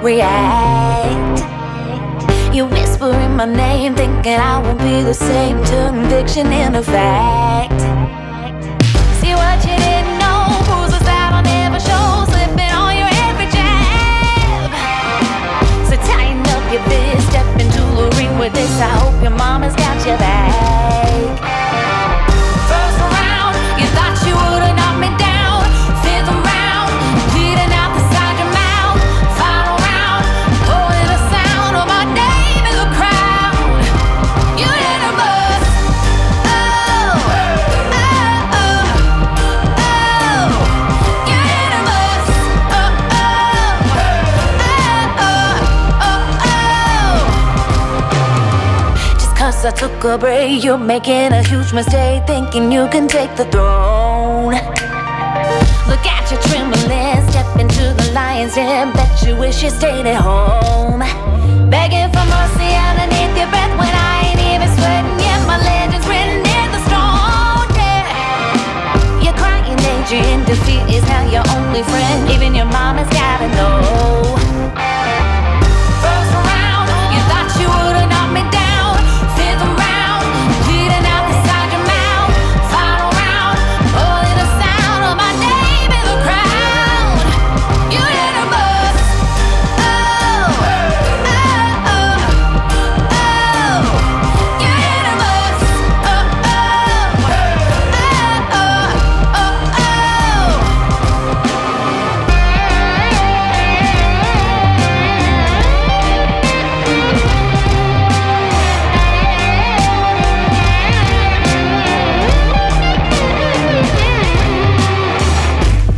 react. You whispering my name, thinking I won't be the same. Turn fiction into fact. See what you didn't know, bruises that'll never show, slipping on your every jab. So tighten up your fist, step into the ring with this. I hope your mama's got your back. First round, you thought you would've knocked me down. Fifth round, bleeding out the side of your mouth. Final round, holding the sound of my name in the crowd. You did a bust. Oh, oh, oh, oh. You did a bust. Oh, oh, oh, oh, oh. Just 'cause I took a break, you're making a huge mistake, thinking you can take the throne. Look at you trembling, step into the lion's den. Bet you wish you stayed at home. Begging for mercy underneath your breath when I ain't even sweating yet. My legend's written in the stone, yeah. You're crying danger in defeat is now your only friend. Even your mama's gotta know. First round, you thought you would've knocked me down. Fifth round, bleeding out the side of your mouth. Final round, holding the sound of my name in the crowd. You did a bust. Oh, oh, oh, oh. You did a bust. Oh, oh, oh, oh, oh,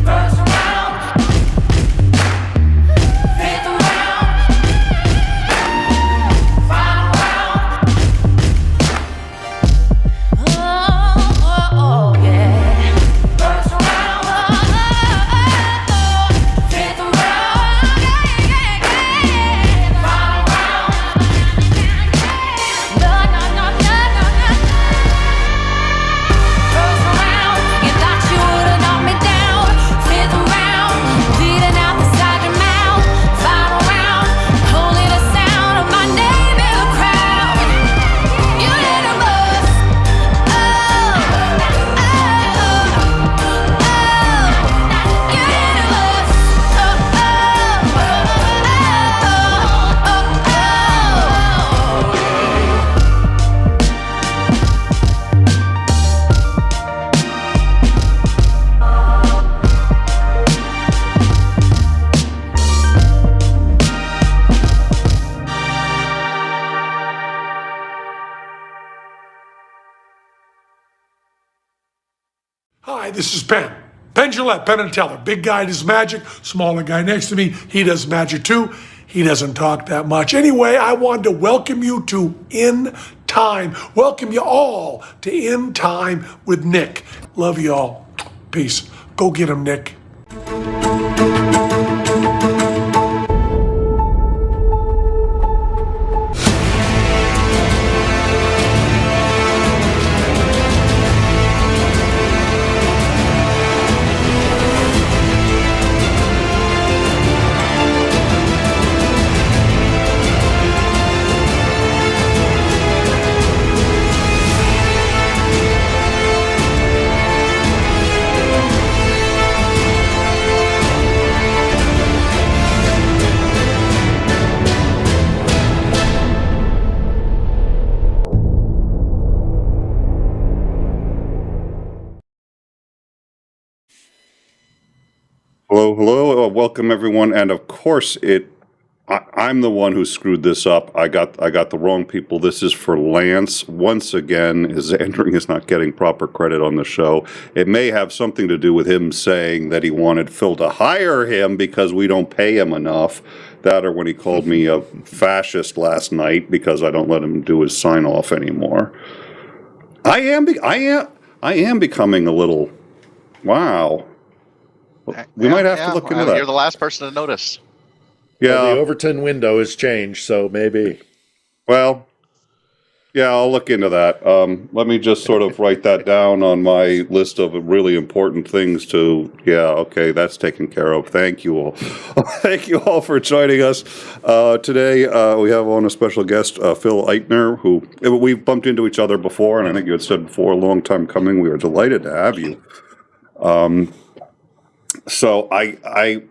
First round, fifth round, final round. Oh, yeah. First round, fifth round, final round. No, no, no, no, no, no. First round, you thought you would've knocked me down. Fifth round, bleeding out the side of your mouth. Final round, holding the sound of my name in the crowd. You did a bust. Oh, oh, oh, oh. You did a bust. Oh, oh, oh, Hi, this is Penn. Penn Jillette, Penn and Teller. Big guy does magic, smaller guy next to me, he does magic too. He doesn't talk that much. Anyway, I wanted to welcome you to In Time. Welcome you all to In Time with Nick. Love you all. Peace. Go get him, Nick. Hello, hello, welcome everyone, and of course I'm the one who screwed this up. I got the wrong people. This is for Lance. Once again, his Andring is not getting proper credit on the show. It may have something to do with him saying that he wanted Phil to hire him because we don't pay him enough. That or when he called me a fascist last night because I don't let him do his sign off anymore. I am becoming a little wow. We might have to look into that. You're the last person to notice. Yeah. Well, the Overton window has changed, so maybe. Well, Yeah, I'll look into that. Let me just sort of write that down on my list of really important things to, okay, that's taken care of. Thank you all. Thank you all for joining us. Today, we have on a special guest, Phil Ittner, who we've bumped into each other before, and I think you had said before, a long time coming. We were delighted to have you. So I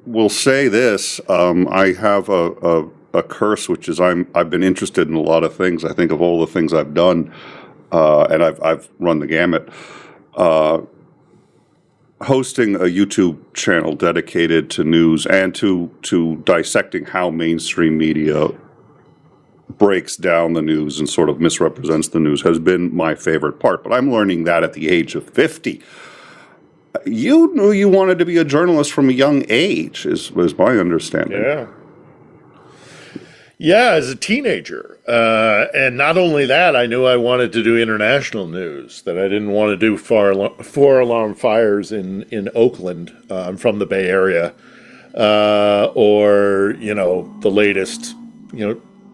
will say this, I have a curse, which is I've been interested in a lot of things. I think of all the things I've done, and I've run the gamut. Hosting a YouTube channel dedicated to news and to dissecting how mainstream media breaks down the news and sort of misrepresents the news has been my favorite part. But I'm learning that at the age of 50. You knew you wanted to be a journalist from a young age, is my understanding. Yeah. Yeah, as a teenager. And not only that, I knew I wanted to do international news, that I didn't want to do four-alarm fires in Oakland. I'm from the Bay Area. Or, the latest,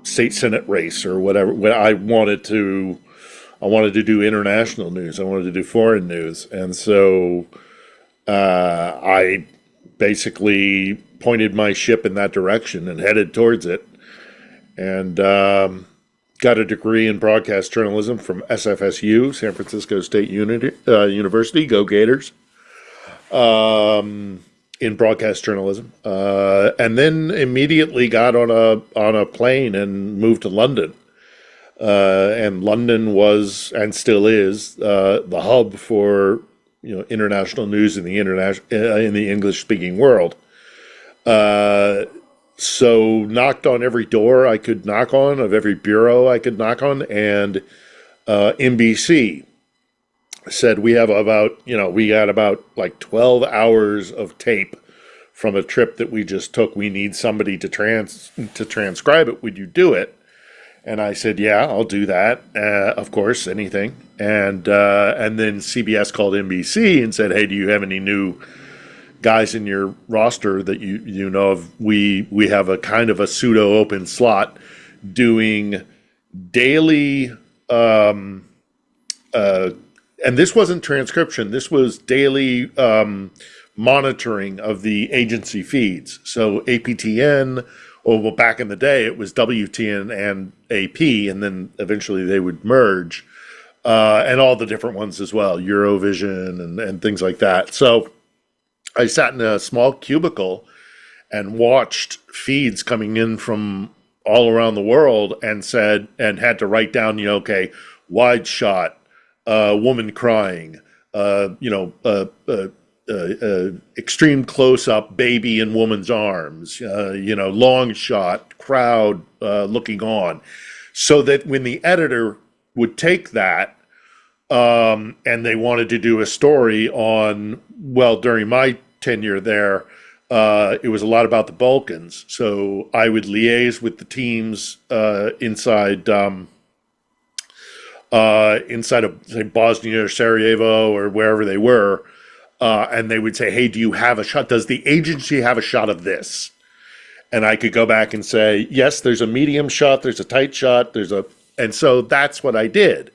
state senate race or whatever. When I wanted to do international news. I wanted to do foreign news. And so I basically pointed my ship in that direction and headed towards it. And got a degree in broadcast journalism from SFSU, San Francisco State University, go Gators, in broadcast journalism. And then immediately got on a plane and moved to London. And London was and still is the hub for international news in the English-speaking world. So knocked on every door I could knock on, of every bureau I could knock on, and NBC said we got about like 12 hours of tape from a trip that we just took. We need somebody to transcribe it. Would you do it? And I said, yeah, I'll do that. Of course, anything. And then CBS called NBC and said, hey, do you have any new guys in your roster that you know of? We have a kind of a pseudo open slot doing daily, and this wasn't transcription. This was daily monitoring of the agency feeds. So APTN, well, back in the day, it was WTN and AP, and then eventually they would merge, and all the different ones as well, Eurovision and things like that. So I sat in a small cubicle and watched feeds coming in from all around the world and had to write down, okay, wide shot, woman crying, extreme close up, baby in woman's arms, long shot, crowd looking on, so that when the editor would take that, and they wanted to do a story on, during my tenure there, it was a lot about the Balkans. So I would liaise with the teams inside of, say, Bosnia or Sarajevo or wherever they were, and they would say, hey, do you have a shot? Does the agency have a shot of this? And I could go back and say, yes, there's a medium shot, there's a tight shot, and so that's what I did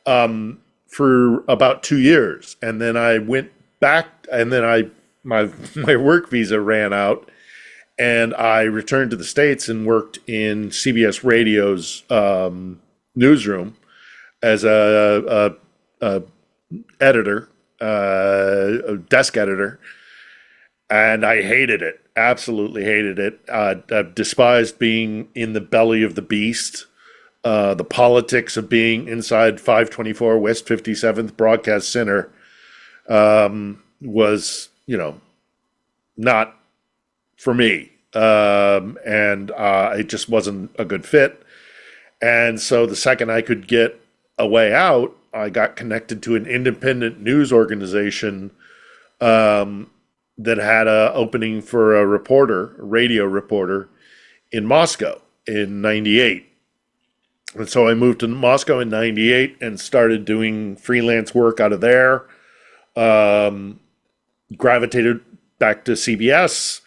for about 2 years. And then I went back, and then my work visa ran out, and I returned to the States and worked in CBS Radio's newsroom as a editor, a desk editor, and I hated it. Absolutely hated it. I despised being in the belly of the beast. The politics of being inside 524 West 57th Broadcast Center was, not for me. And it just wasn't a good fit. And so the second I could get a way out, I got connected to an independent news organization that had an opening for a radio reporter in Moscow in 98. And so I moved to Moscow in 98 and started doing freelance work out of there. Gravitated back to CBS.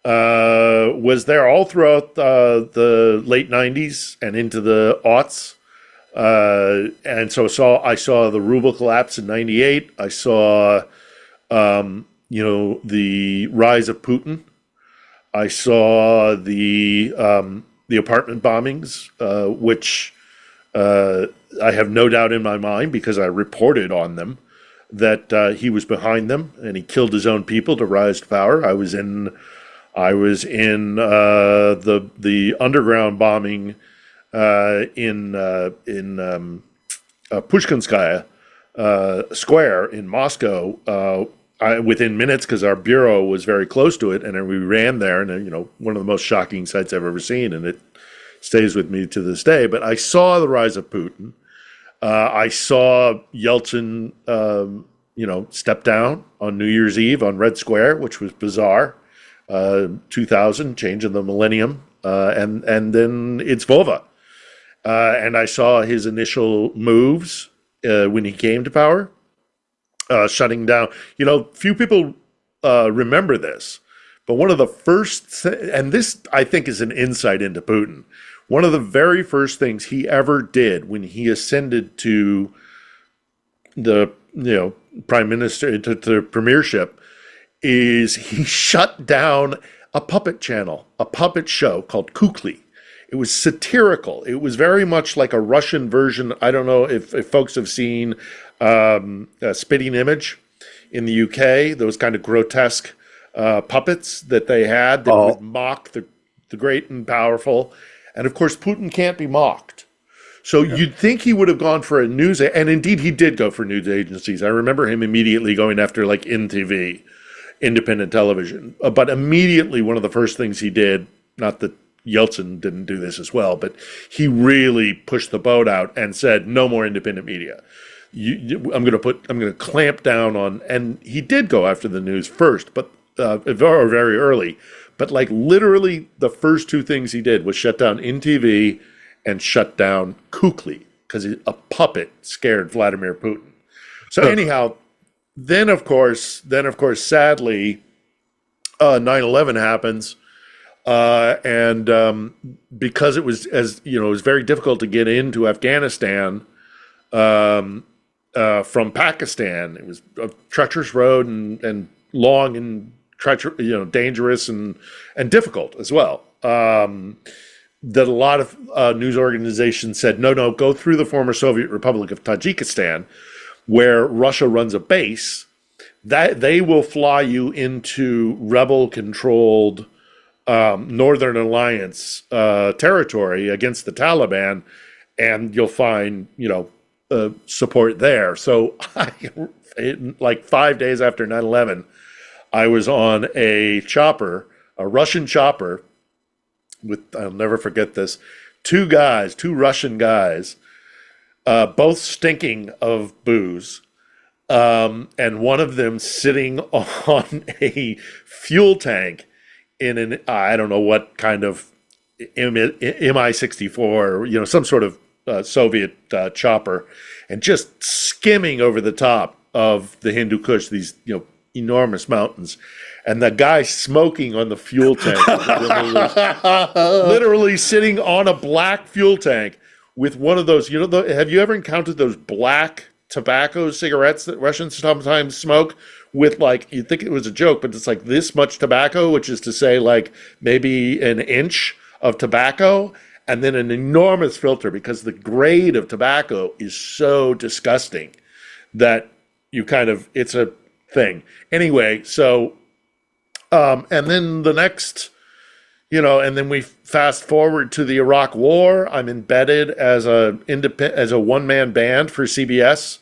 Was there all throughout the late 90s and into the aughts. And so I saw the ruble collapse in '98. I saw, the rise of Putin. I saw the apartment bombings, which I have no doubt in my mind because I reported on them that he was behind them and he killed his own people to rise to power. I was in the underground bombing in Pushkinskaya Square in Moscow. Within minutes, because our bureau was very close to it, and then we ran there, and one of the most shocking sights I've ever seen, and it stays with me to this day. But I saw the rise of Putin. I saw Yeltsin, step down on New Year's Eve on Red Square, which was bizarre. 2000, change of the millennium, and then it's Vova. And I saw his initial moves when he came to power. Shutting down. Few people remember this, but one of the first, and this I think is an insight into Putin, one of the very first things he ever did when he ascended to the prime minister, to the premiership, is he shut down a puppet channel, a puppet show called 𝐒𝐚𝐬. It was satirical. It was very much like a Russian version. I don't know if folks have seen Spitting Image in the UK, those kind of grotesque puppets that they had that would mock the great and powerful. And of course, Putin can't be mocked. So you'd think he would have gone for a news, and indeed he did go for news agencies. I remember him immediately going after like NTV, independent television. But immediately one of the first things he did, not that Yeltsin didn't do this as well, but he really pushed the boat out and said, no more independent media. I'm going to clamp down on, and he did go after the news first, but very, very early. But like literally the first two things he did was shut down NTV and shut down 𝐒𝐚𝐬 because a puppet scared Vladimir Putin. So anyhow, then of course, sadly, 9/11 happens. And because it was, it was very difficult to get into Afghanistan from Pakistan. It was a treacherous road and long and dangerous and difficult as well. That a lot of news organizations said, no, go through the former Soviet Republic of Tajikistan, where Russia runs a base. That they will fly you into rebel-controlled Northern Alliance territory against the Taliban, and you'll find, support there. So like 5 days after 9/11, I was on a Russian chopper with, I'll never forget this, two Russian guys, both stinking of booze, and one of them sitting on a fuel tank in an, I don't know what kind of Mi-64, some sort of Soviet chopper, and just skimming over the top of the Hindu Kush, these enormous mountains, and the guy smoking on the fuel tank, literally sitting on a black fuel tank with one of those. Have you ever encountered those black tobacco cigarettes that Russians sometimes smoke? With you'd think it was a joke, but it's like this much tobacco, which is to say like maybe an inch of tobacco, and then an enormous filter, because the grade of tobacco is so disgusting that it's a thing. Anyway, so, and then the next, and then we fast forward to the Iraq War. I'm embedded as a one-man band for CBS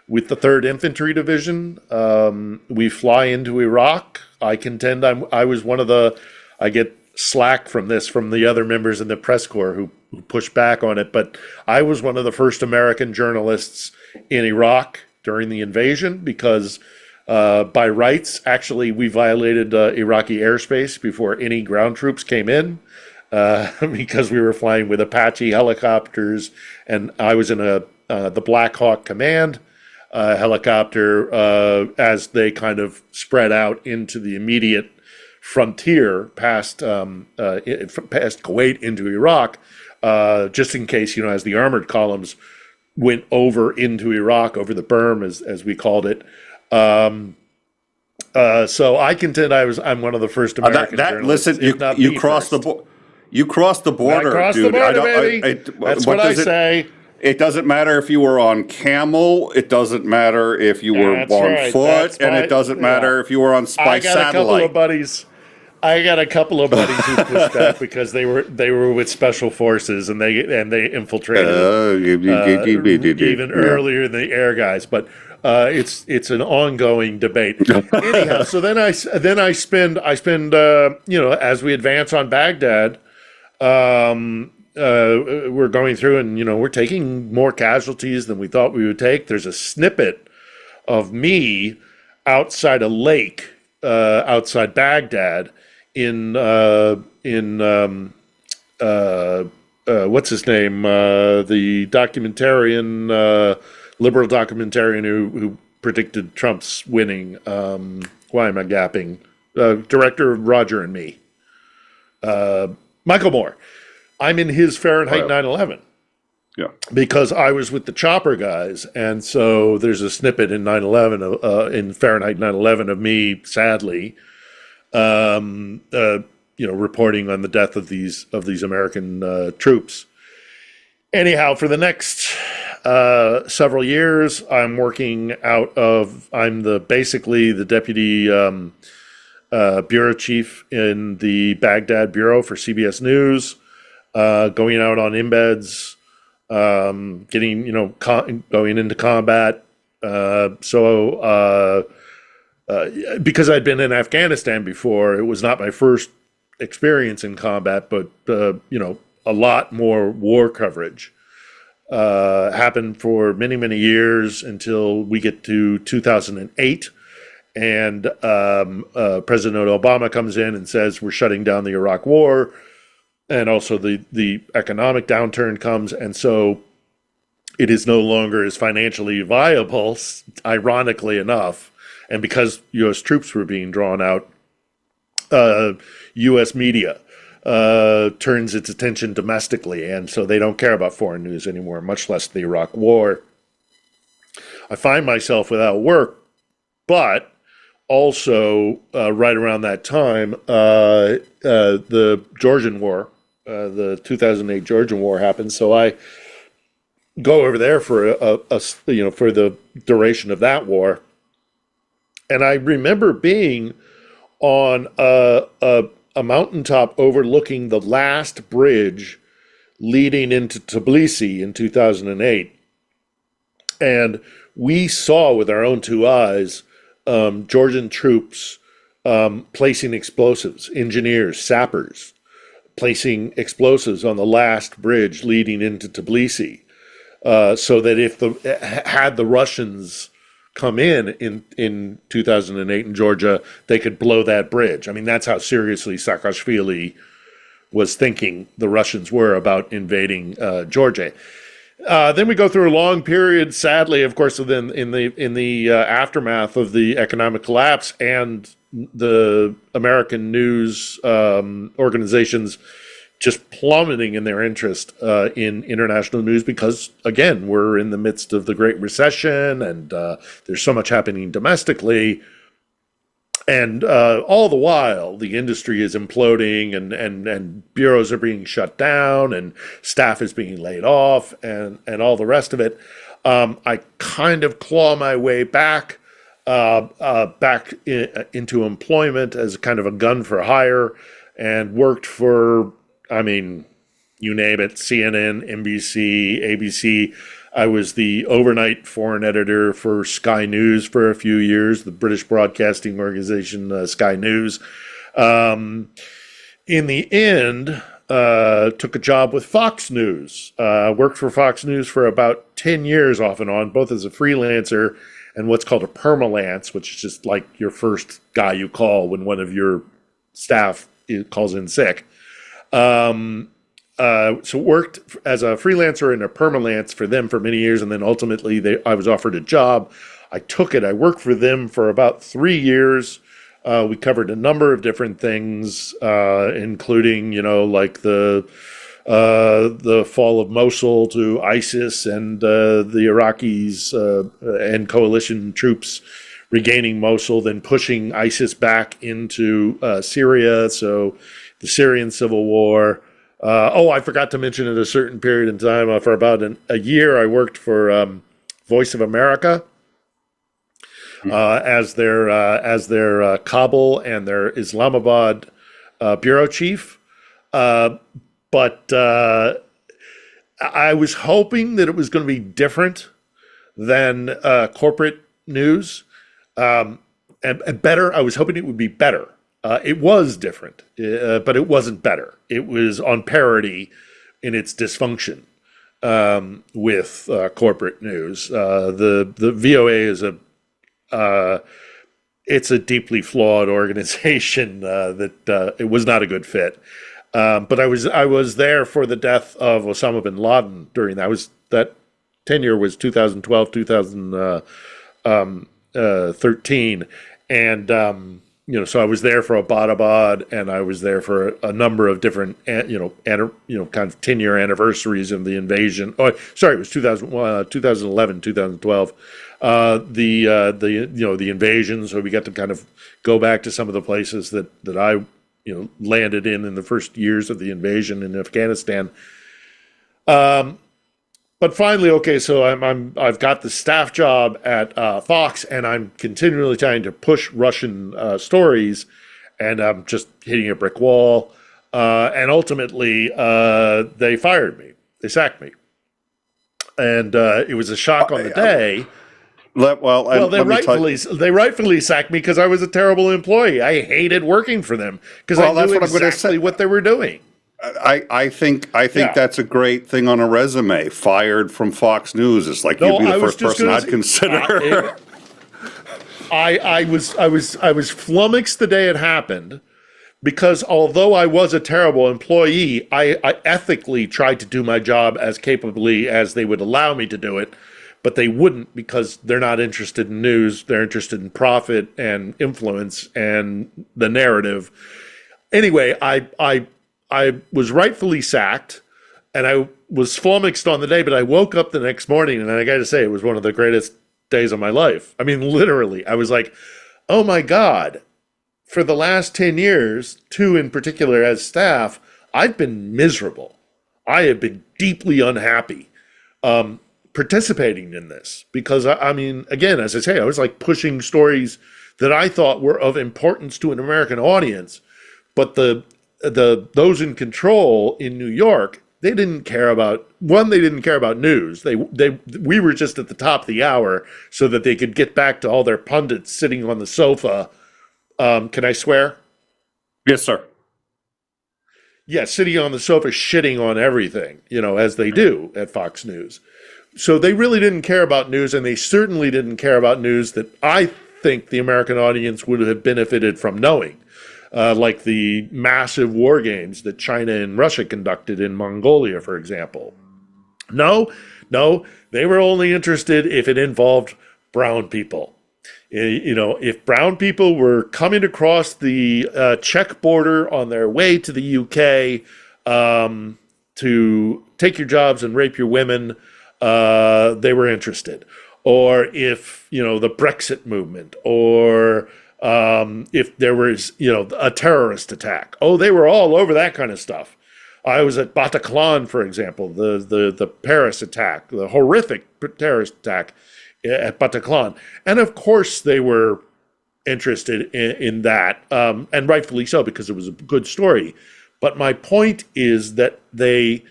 with the 3rd Infantry Division. We fly into Iraq. I contend I was one of I get slack from the other members in the press corps who pushed back on it, but I was one of the first American journalists in Iraq during the invasion because by rights, actually, we violated Iraqi airspace before any ground troops came in because we were flying with Apache helicopters, and I was in the Black Hawk Command helicopter as they kind of spread out into the immediate frontier past Kuwait into Iraq, just in case, as the armored columns went over into Iraq, over the berm, as we called it. So I contend I'm one of the first American journalists. Listen, you crossed the border. You crossed the border, I crossed dude. the border, baby. That's what I say. It doesn't matter if you were on camel. It doesn't matter if you were on foot, and it doesn't matter if you were on by satellite. I got a couple of buddies who pushed back because they were with special forces and they infiltrated even earlier than the air guys. But it's an ongoing debate. Anyhow, so then I spend as we advance on Baghdad. We're going through and, we're taking more casualties than we thought we would take. There's a snippet of me outside a lake, outside Baghdad in what's his name? The documentarian, liberal documentarian who predicted Trump's winning. Why am I gapping? Director of Roger and Me. Michael Moore. I'm in his Fahrenheit 9/11. Yeah. Because I was with the chopper guys, and so there's a snippet in 9/11 in Fahrenheit 9/11 of me, sadly, reporting on the death of these American troops. Anyhow, for the next several years, I'm working I'm basically the deputy bureau chief in the Baghdad bureau for CBS News. Going out on embeds, going into combat. Because I'd been in Afghanistan before, it was not my first experience in combat, but a lot more war coverage happened for many, many years until we get to 2008. And President Obama comes in and says, we're shutting down the Iraq War. And also the economic downturn comes, and so it is no longer as financially viable, ironically enough. And because U.S. troops were being drawn out, U.S. media turns its attention domestically, and so they don't care about foreign news anymore, much less the Iraq War. I find myself without work, but also right around that time, the Georgian War. The 2008 Georgian War happened, so I go over there for for the duration of that war. And I remember being on a mountaintop overlooking the last bridge leading into Tbilisi in 2008, and we saw with our own two eyes Georgian troops placing explosives, engineers, sappers. Placing explosives on the last bridge leading into Tbilisi, so that had the Russians come in 2008 in Georgia, they could blow that bridge. I mean, that's how seriously Saakashvili was thinking the Russians were about invading Georgia. Then we go through a long period, sadly, of course, then in the aftermath of the economic collapse and the American news organizations just plummeting in their interest in international news because, again, we're in the midst of the Great Recession and there's so much happening domestically. And all the while, the industry is imploding and bureaus are being shut down and staff is being laid off and all the rest of it. I kind of claw my way back into employment as kind of a gun for hire, and worked for, you name it, CNN, NBC, ABC. I was the overnight foreign editor for Sky News for a few years, the British broadcasting organization Sky News. In the end, took a job with Fox News. Worked for Fox News for about 10 years off and on, both as a freelancer and what's called a permalance, which is just like your first guy you call when one of your staff calls in sick. So worked as a freelancer and a permalance for them for many years, and then ultimately I was offered a job. I took it. I worked for them for about 3 years. We covered a number of different things, including, like the the fall of Mosul to ISIS and the Iraqis and coalition troops regaining Mosul, then pushing ISIS back into Syria. So the Syrian civil war. I forgot to mention at a certain period in time, for about a year, I worked for Voice of America as their Kabul and their Islamabad bureau chief. But I was hoping that it was going to be different than corporate news, and better. I was hoping it would be better. It was different, but it wasn't better. It was on parity in its dysfunction with corporate news. The VOA is it's a deeply flawed organization that it was not a good fit. But I was there for the death of Osama bin Laden during that tenure was 2012, 2013, and so I was there for Abbottabad, and I was there for a number of different kind of 10-year anniversaries of the invasion. Oh, sorry, it was 2011, 2012. The invasion. So we got to kind of go back to some of the places that I landed in the first years of the invasion in Afghanistan. But finally, okay, so I've got the staff job at Fox, and I'm continually trying to push Russian stories, and I'm just hitting a brick wall. And ultimately, they fired me. They sacked me, and it was a shock on the day. They rightfully sacked me because I was a terrible employee. I hated working for them because I knew exactly what they were doing. I think that's a great thing on a resume. Fired from Fox News. It's like you'd be the first person I'd consider. I was flummoxed the day it happened because although I was a terrible employee, I ethically tried to do my job as capably as they would allow me to do it. But they wouldn't because they're not interested in news. They're interested in profit and influence and the narrative. Anyway, I was rightfully sacked, and I was flummoxed on the day, but I woke up the next morning, and I got to say, it was one of the greatest days of my life. I mean, literally, I was like, oh my God, for the last 10 years, 2 in particular as staff, I've been miserable. I have been deeply unhappy. Participating in this because I mean, again, as I say, I was like pushing stories that I thought were of importance to an American audience, but the those in control in New York, they didn't care about news. We were just at the top of the hour so that they could get back to all their pundits sitting on the sofa. Can I swear? Yes, sir. Yeah, sitting on the sofa, shitting on everything, as they do at Fox News. So they really didn't care about news, and they certainly didn't care about news that I think the American audience would have benefited from knowing, like the massive war games that China and Russia conducted in Mongolia, for example. No, they were only interested if it involved brown people. If brown people were coming across the Czech border on their way to the UK to take your jobs and rape your women, they were interested. Or if, the Brexit movement, or if there was, a terrorist attack. Oh, they were all over that kind of stuff. I was at Bataclan, for example, the Paris attack, the horrific terrorist attack at Bataclan. And of course they were interested in that, and rightfully so, because it was a good story. But my point is that they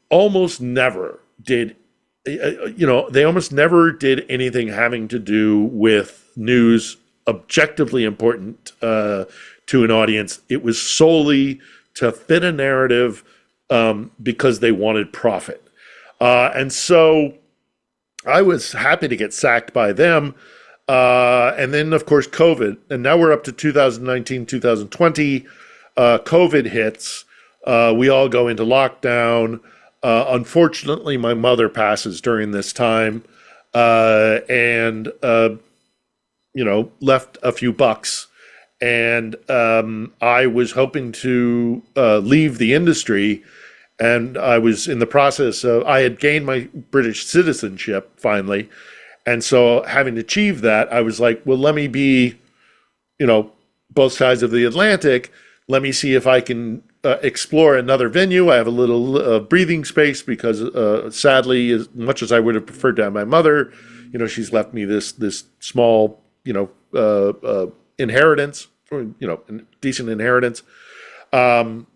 almost never did, they almost never did anything having to do with news objectively important to an audience. It was solely to fit a narrative because they wanted profit. And so I was happy to get sacked by them. And then, of course, COVID. And now we're up to 2019, 2020. COVID hits. We all go into lockdown. Unfortunately, my mother passes during this time, and left a few bucks. And I was hoping to leave the industry, and I was in the process of, I had gained my British citizenship finally. And so having achieved that, I was like, well, let me be, both sides of the Atlantic. Let me see if I can explore another venue. I have a little breathing space because sadly, as much as I would have preferred to have my mother, she's left me this small, inheritance, or, decent inheritance. And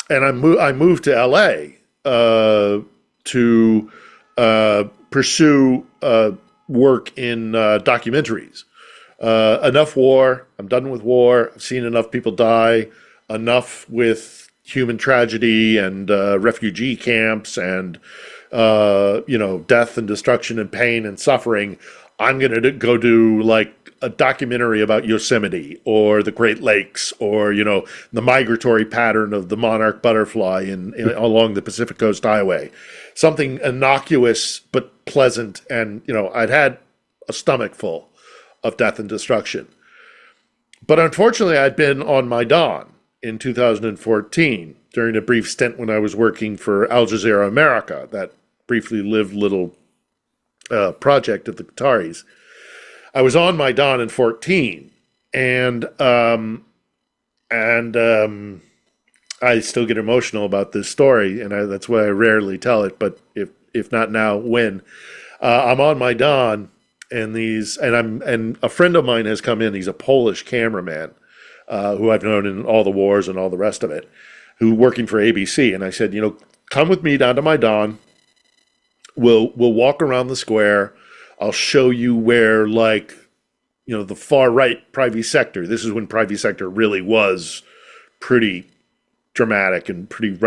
I moved to LA to pursue work in documentaries. Enough war. I'm done with war. I've seen enough people die. Enough with human tragedy and refugee camps and death and destruction and pain and suffering. I'm going to go do like a documentary about Yosemite or the Great Lakes or, the migratory pattern of the monarch butterfly along the Pacific Coast Highway. Something innocuous but pleasant. And, I'd had a stomach full of death and destruction. But unfortunately, I'd been on Maidan in 2014 during a brief stint when I was working for 𝐒𝐨𝐿 America, that briefly lived little project of the Qataris. I was on Maidan in 14, and I still get emotional about this story, and that's why I rarely tell it. But if not now, when? I'm on Maidan, and a friend of mine has come in. He's a Polish cameraman who I've known in all the wars and all the rest of it, who working for ABC. And I said, come with me down to Maidan. We'll walk around the square. I'll show you where, the far right private sector. This is when private sector really was pretty dramatic and pretty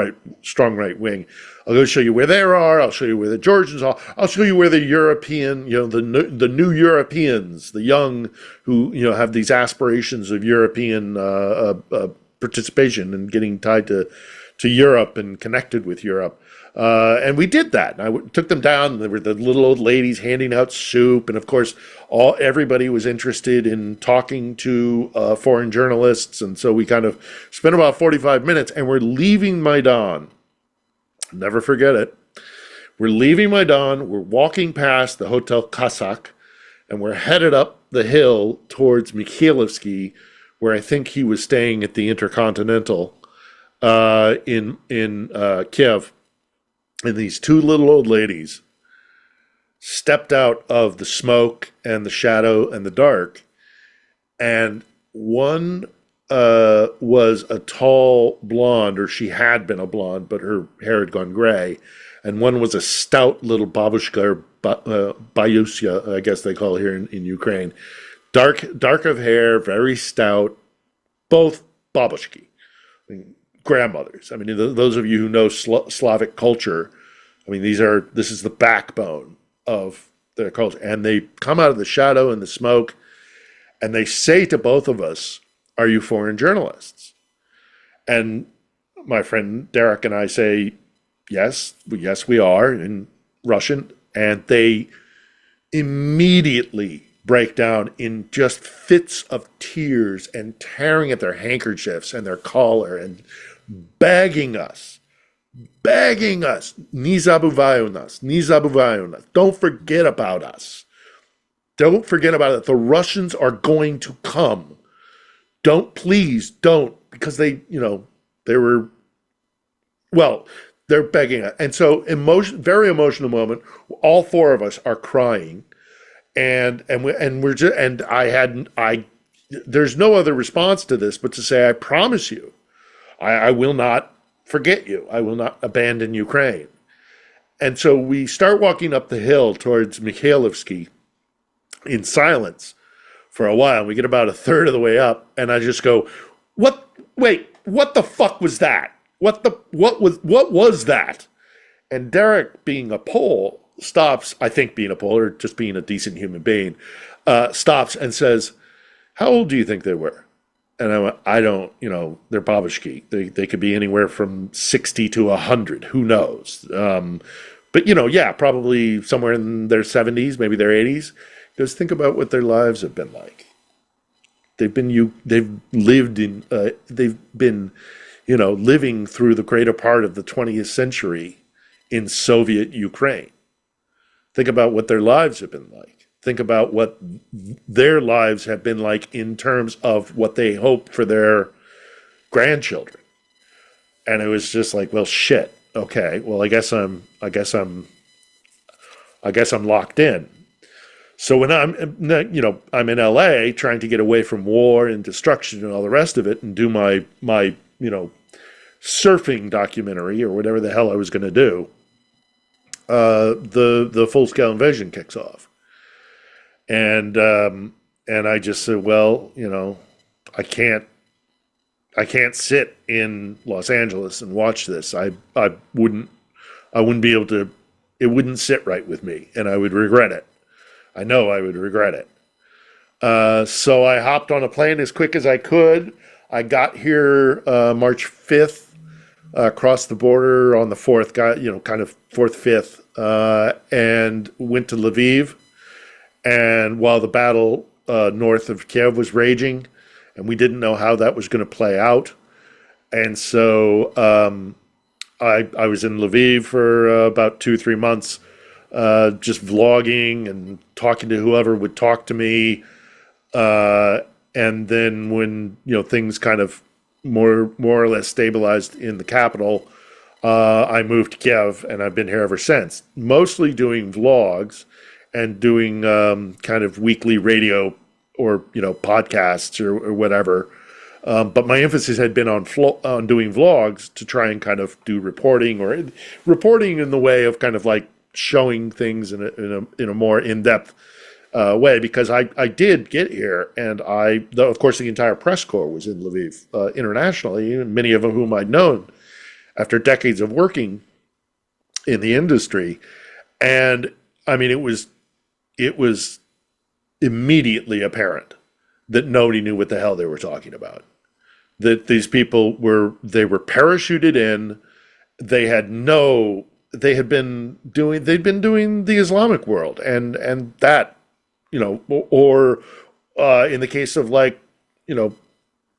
strong right wing. I'll go show you where they are. I'll show you where the Georgians are. I'll show you where the European, the new Europeans, the young who have these aspirations of European participation and getting tied to Europe and connected with Europe. And we did that. And I took them down. There were the little old ladies handing out soup, and of course, everybody was interested in talking to foreign journalists. And so we kind of spent about 45 minutes, and we're leaving Maidan. Never forget it. We're leaving Maidan. We're walking past the Hotel Kazakh, and we're headed up the hill towards Mikhailivsky, where I think he was staying at the Intercontinental in Kiev. And these two little old ladies stepped out of the smoke and the shadow and the dark. And one was a tall blonde, or she had been a blonde, but her hair had gone gray. And one was a stout little babushka, or bayusia, I guess they call it here in Ukraine. Dark of hair, very stout, both babushki. Grandmothers. I mean, those of you who know Slavic culture, I mean, this is the backbone of their culture. And they come out of the shadow and the smoke, and they say to both of us, "Are you foreign journalists?" And my friend Derek and I say, yes, we are, in Russian. And they immediately break down in just fits of tears and tearing at their handkerchiefs and their collar and begging us, "Ni zabuvayu nas, don't forget about us. Don't forget about it. The Russians are going to come. Please don't," because they're begging us. And so very emotional moment. All four of us are crying, and there's no other response to this but to say, "I promise you, I will not forget you. I will not abandon Ukraine." And so we start walking up the hill towards Mikhailivsky in silence for a while. We get about a third of the way up, and I just go, what the fuck was that? What was that? And Derek, being a Pole, stops, I think being a Pole, or just being a decent human being, stops and says, "How old do you think they were?" And I went, "I don't, they're babushki. They could be anywhere from 60 to 100. Who knows?" But, probably somewhere in their 70s, maybe their 80s. He goes, "Think about what their lives have been like." They've been living through the greater part of the 20th century in Soviet Ukraine. Think about what their lives have been like. Think about what their lives have been like in terms of what they hope for their grandchildren. And it was just like, well, shit. Okay, well, I guess I'm locked in. So when I'm in LA trying to get away from war and destruction and all the rest of it, and do my surfing documentary or whatever the hell I was going to do, the full-scale invasion kicks off, and I just said, well, I can't sit in Los Angeles and watch this. I wouldn't be able to. It wouldn't sit right with me, and I would regret it. I know I would regret it. So I hopped on a plane as quick as I could. I got here March 5th, across the border on the 4th, kind of 4th, 5th, and went to Lviv. And while the battle north of Kiev was raging, and we didn't know how that was going to play out. And so I was in Lviv for about 2-3 months, just vlogging and talking to whoever would talk to me. And then when, things kind of more or less stabilized in the capital, I moved to Kiev, and I've been here ever since, mostly doing vlogs and doing kind of weekly radio or podcasts or whatever. But my emphasis had been on doing vlogs to try and kind of do reporting in the way of kind of like showing things in a more in-depth way, because I did get here, and of course the entire press corps was in Lviv internationally, many of them whom I'd known after decades of working in the industry. And I mean, it was immediately apparent that nobody knew what the hell they were talking about. That these people they were parachuted in. They'd been doing the Islamic world and that, or in the case of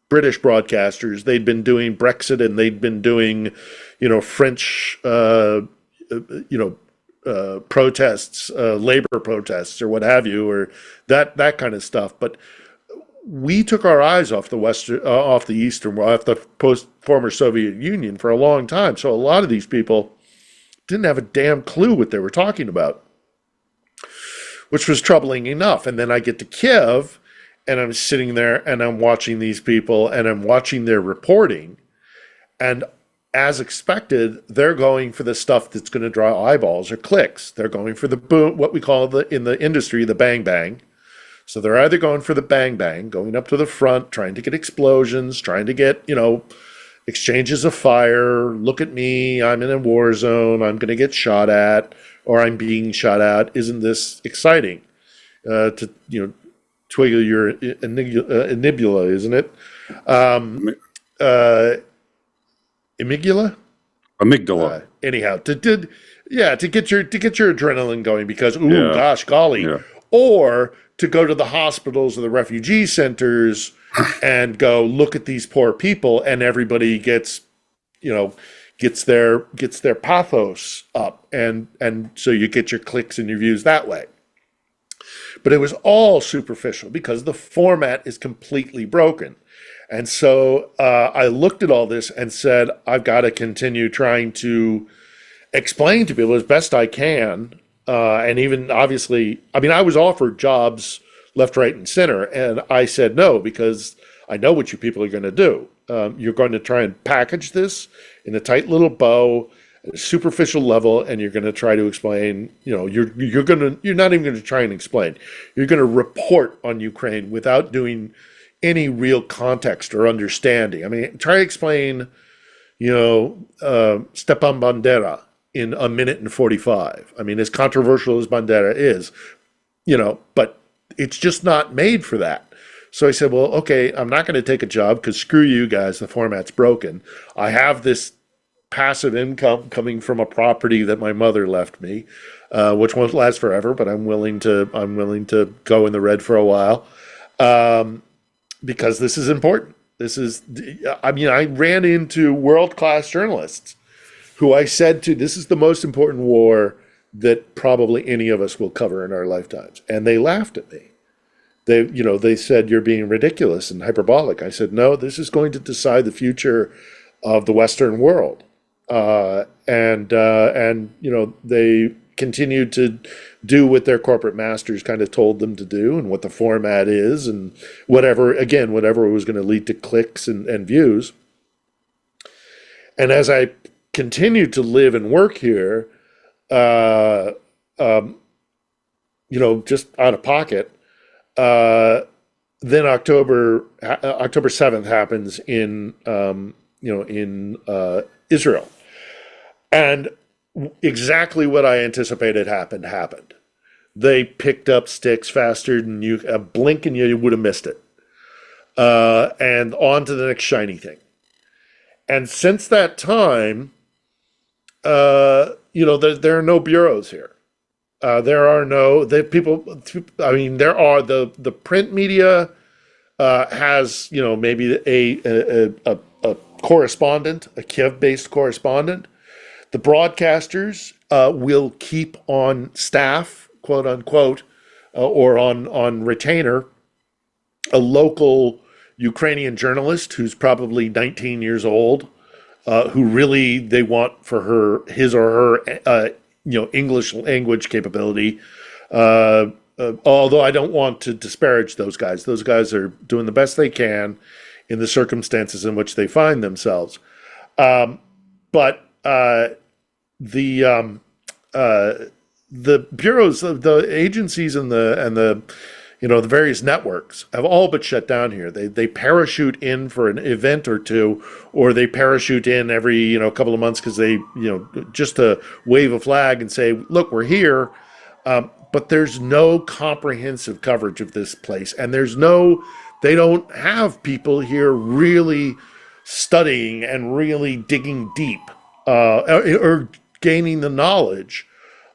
British broadcasters, they'd been doing Brexit, and they'd been doing, French, protests, labor protests, or what have you, or that kind of stuff. But we took our eyes off the former Soviet Union for a long time. So a lot of these people didn't have a damn clue what they were talking about, which was troubling enough. And then I get to Kiev, and I'm sitting there, and I'm watching these people, and I'm watching their reporting, and as expected, they're going for the stuff that's going to draw eyeballs or clicks. They're going for the boom, what we call in the industry, the bang bang. So they're either going for the bang bang, going up to the front, trying to get explosions, trying to get, exchanges of fire. Look at me, I'm in a war zone, I'm going to get shot at, or I'm being shot at. Isn't this exciting? To twiggle your enibula, isn't it? Amygdala? Amygdala. Anyhow, to get your adrenaline going, because gosh golly, yeah. Or to go to the hospitals or the refugee centers and go look at these poor people, and everybody gets their pathos up, and so you get your clicks and your views that way. But it was all superficial because the format is completely broken. And so I looked at all this and said, I've got to continue trying to explain to people as best I can. And even obviously, I was offered jobs left, right, and center. And I said no, because I know what you people are going to do. You're going to try and package this in a tight little bow, at a superficial level, and you're going to try to explain, you're not even going to try and explain. You're going to report on Ukraine without doing any real context or understanding. Try to explain, Stepan Bandera in a minute and 45. As controversial as Bandera is, but it's just not made for that. So I said, well, okay, I'm not going to take a job because screw you guys, the format's broken. I have this passive income coming from a property that my mother left me, which won't last forever, but I'm willing to go in the red for a while. because this is important. I ran into world-class journalists who I said to, this is the most important war that probably any of us will cover in our lifetimes. And they laughed at me. They said, you're being ridiculous and hyperbolic. I said, no, this is going to decide the future of the Western world. And they continued to do what their corporate masters kind of told them to do and what the format is and whatever was going to lead to clicks and views. And as I continued to live and work here, just out of pocket, then October 7th happens in Israel. And exactly what I anticipated happened. They picked up sticks faster than you blink and you would have missed it. And on to the next shiny thing. And since that time, there are no bureaus here. There are the print media has, maybe a correspondent, a Kiev-based correspondent. The broadcasters will keep on staff, quote unquote, or on retainer, a local Ukrainian journalist who's probably 19 years old, who really they want for his or her English language capability. Although I don't want to disparage those guys. Those guys are doing the best they can in the circumstances in which they find themselves. But the bureaus of the agencies and the various networks have all but shut down here. They parachute in for an event or two, or they parachute in every couple of months because they just to wave a flag and say, look, we're here. But there's no comprehensive coverage of this place, and they don't have people here really studying and really digging deep or gaining the knowledge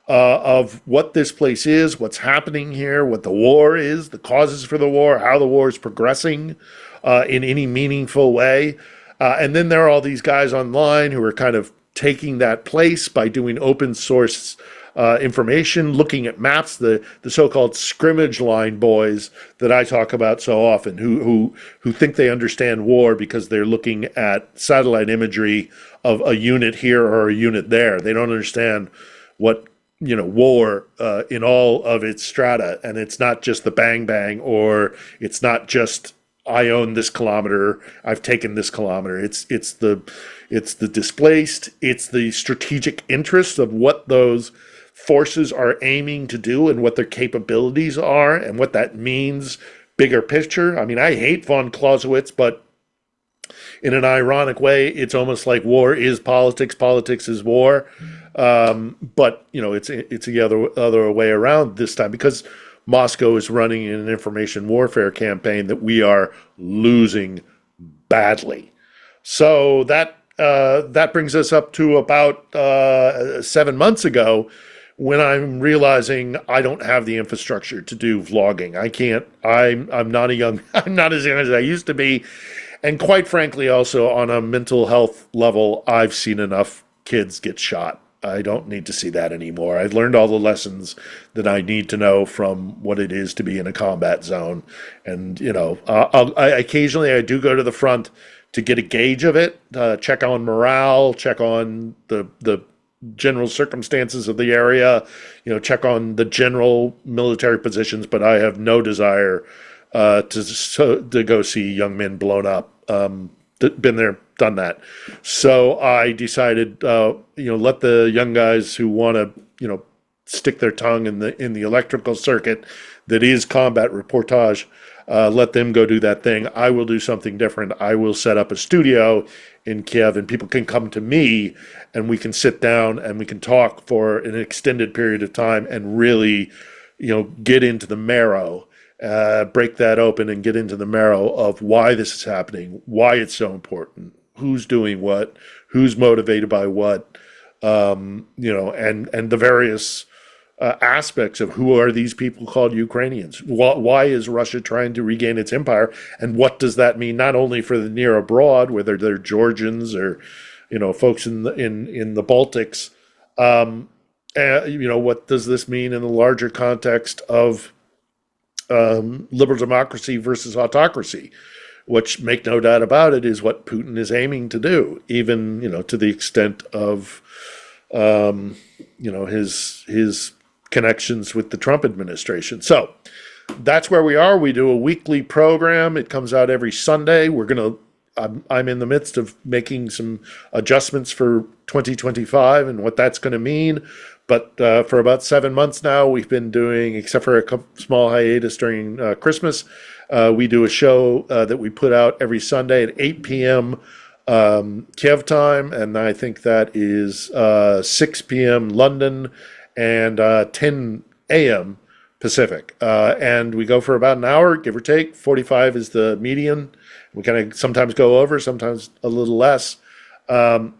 of what this place is, what's happening here, what the war is, the causes for the war, how the war is progressing in any meaningful way. And then there are all these guys online who are kind of taking that place by doing open source information, looking at maps, the so-called scrimmage line boys that I talk about so often, who think they understand war because they're looking at satellite imagery of a unit here or a unit there. They don't understand what war in all of its strata, and it's not just the bang bang, or it's not just I own this kilometer, I've taken this kilometer. It's the displaced, it's the strategic interests of what those forces are aiming to do and what their capabilities are and what that means bigger picture. I mean, I hate von Clausewitz, but in an ironic way, it's almost like war is politics, politics is war. But it's the other way around this time, because Moscow is running an information warfare campaign that we are losing badly. So that brings us up to about 7 months ago, when I'm realizing I don't have the infrastructure to do vlogging. I can't. I'm not I'm not as young as I used to be, and quite frankly, also on a mental health level, I've seen enough kids get shot. I don't need to see that anymore. I've learned all the lessons that I need to know from what it is to be in a combat zone. And, I occasionally do go to the front to get a gauge of it, check on morale, check on the general circumstances of the area, check on the general military positions, but I have no desire to go see young men blown up. Been there, done that. So I decided, let the young guys who want to, stick their tongue in the electrical circuit that is combat reportage, let them go do that thing. I will do something different. I will set up a studio in Kiev, and people can come to me, and we can sit down and we can talk for an extended period of time and really, get into the marrow. Break that open and get into the marrow of why this is happening, why it's so important, who's doing what, who's motivated by what, and the various aspects of who are these people called Ukrainians? Why is Russia trying to regain its empire? And what does that mean not only for the near abroad, whether they're Georgians or, folks in the Baltics, what does this mean in the larger context of liberal democracy versus autocracy, which, make no doubt about it, is what Putin is aiming to do, even, to the extent of, his connections with the Trump administration. So that's where we are. We do a weekly program. It comes out every Sunday. I'm in the midst of making some adjustments for 2025 and what that's going to mean. But for about 7 months now, we've been doing, except for a small hiatus during Christmas, we do a show that we put out every Sunday at 8 p.m. Kiev time, and I think that is 6 p.m. London and 10 a.m. Pacific. And we go for about an hour, give or take. 45 is the median. We kind of sometimes go over, sometimes a little less,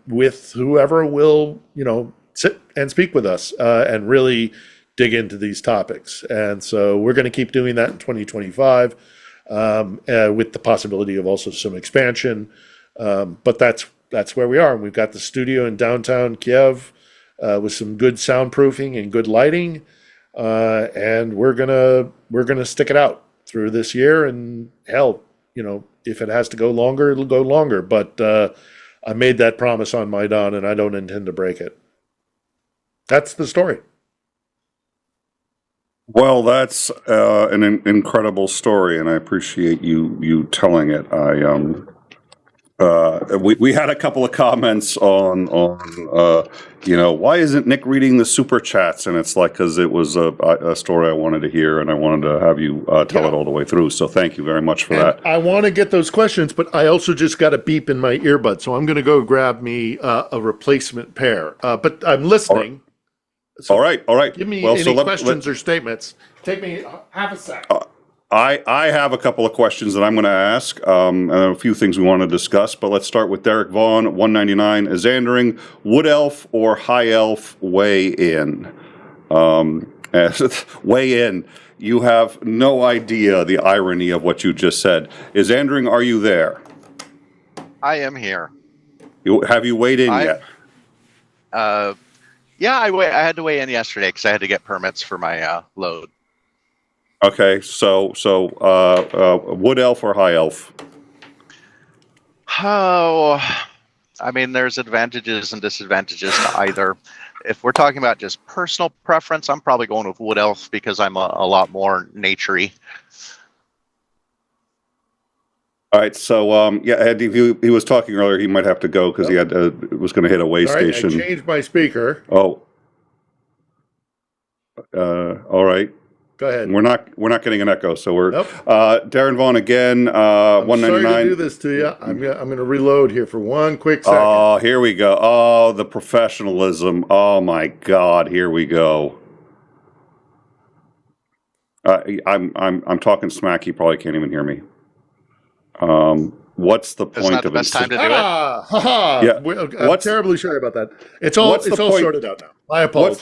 with whoever will, sit and speak with us and really dig into these topics. And so we're going to keep doing that in 2025 with the possibility of also some expansion. But that's where we are. And we've got the studio in downtown Kiev with some good soundproofing and good lighting. And we're gonna stick it out through this year. And hell, if it has to go longer, it'll go longer. But I made that promise on Maidan, and I don't intend to break it. That's the story. Well, that's an incredible story, and I appreciate you telling it. We had a couple of comments on why isn't Nick reading the super chats? And it's like, because it was a story I wanted to hear, and I wanted to have you tell it all the way through. So thank you very much for that. I want to get those questions, but I also just got a beep in my earbud, so I'm going to go grab me a replacement pair. But I'm listening. All right. Give me any questions or statements. Take me half a sec. I have a couple of questions that I'm going to ask, and a few things we want to discuss, but let's start with Derek Vaughn, 199, Xandering, Wood Elf or High Elf, weigh in. Weigh in. You have no idea the irony of what you just said. Xandering, are you there? I am here. Have you weighed in yet? Yeah, I had to weigh in yesterday because I had to get permits for my load. Okay, so Wood Elf or High Elf? Oh, I mean, there's advantages and disadvantages to either. If we're talking about just personal preference, I'm probably going with Wood Elf because I'm a lot more naturey. All right, so Ed, if he was talking earlier, he might have to go because he was going to hit a way station. I changed my speaker. Oh, all right. Go ahead. We're not getting an echo, so we're Nope. Darren Vaughn again. I'm 199. sorry to do this to you. I'm going to reload here for 1 quick second. Oh, here we go. Oh, the professionalism. Oh my God, here we go. I'm talking smack. He probably can't even hear me. What's the point That's not the best time to do it. Yeah. I'm terribly sorry about that. It's all sorted out now. My apologies.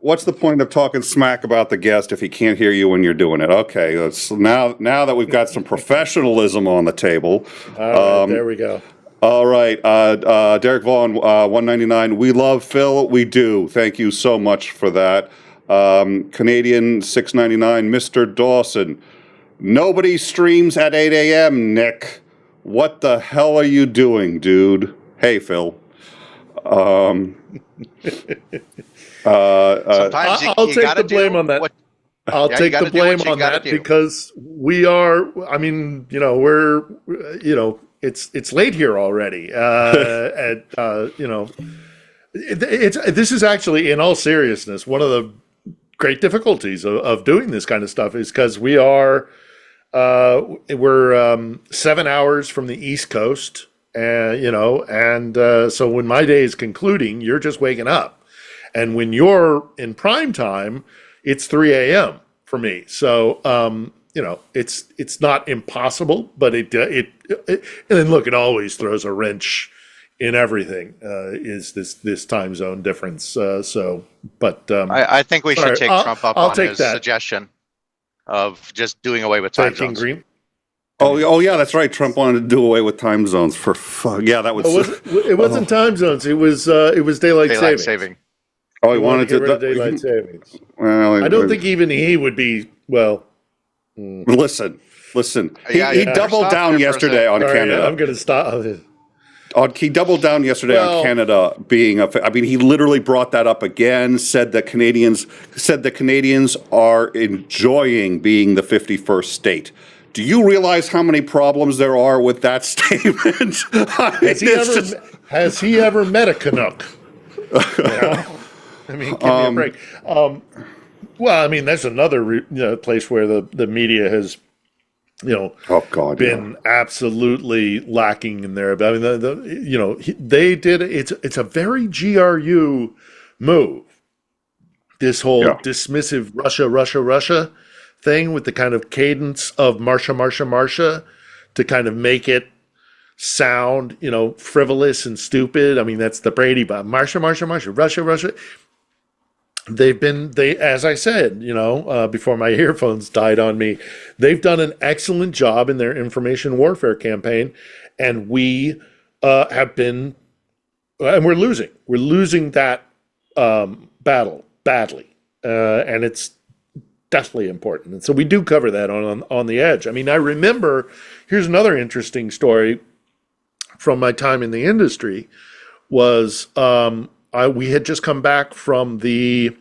What's the point of talking smack about the guest if he can't hear you when you're doing it? Okay, now that we've got some professionalism on the table. All right, there we go. All right, Derek Vaughn, 199. We love Phil. We do. Thank you so much for that. Canadian 699, Mr. Dawson. Nobody streams at 8 a.m., Nick. What the hell are you doing, dude? Hey, Phil. Sometimes I'll take the blame on that. I'll take the blame on that because we are. I mean, it's late here already. This is actually, in all seriousness, one of the great difficulties of doing this kind of stuff is because we're 7 hours from the East Coast, so when my day is concluding, you're just waking up, and when you're in prime time, it's 3 a.m. for me. So it's not impossible, but it and look, it always throws a wrench in everything is this time zone difference. I think we should take Trump up I'll on take his that. suggestion of just doing away with time King zones. Green. Oh, yeah, that's right. Trump wanted to do away with time zones for fuck. Yeah, that was. It wasn't time zones. It was daylight saving. Oh, he wanted get to rid of daylight savings. Well, I don't think even he would be Listen. Yeah, He yeah. doubled Stop down there for a yesterday second. on All right, Canada. I'm going to stop. He doubled down yesterday Well- on Canada being I mean, he literally brought that up again. Said that Canadians are enjoying being the 51st state. Do you realize how many problems there are with that statement? Has he ever met a Canuck? I mean, give me a break. Well, I mean, that's another place where the media has, Oh God, been absolutely lacking in there. I mean, they did. It's a very GRU move. This whole dismissive Russia thing with the kind of cadence of Marsha to kind of make it sound, frivolous and stupid. I mean, that's the Brady Bunch. Marsha, Russia. They, as I said, before my earphones died on me, they've done an excellent job in their information warfare campaign, and we have been, and we're losing that battle badly, and it's definitely important. And so we do cover that on the edge. I mean, I remember, here's another interesting story from my time in the industry was we had just come back from the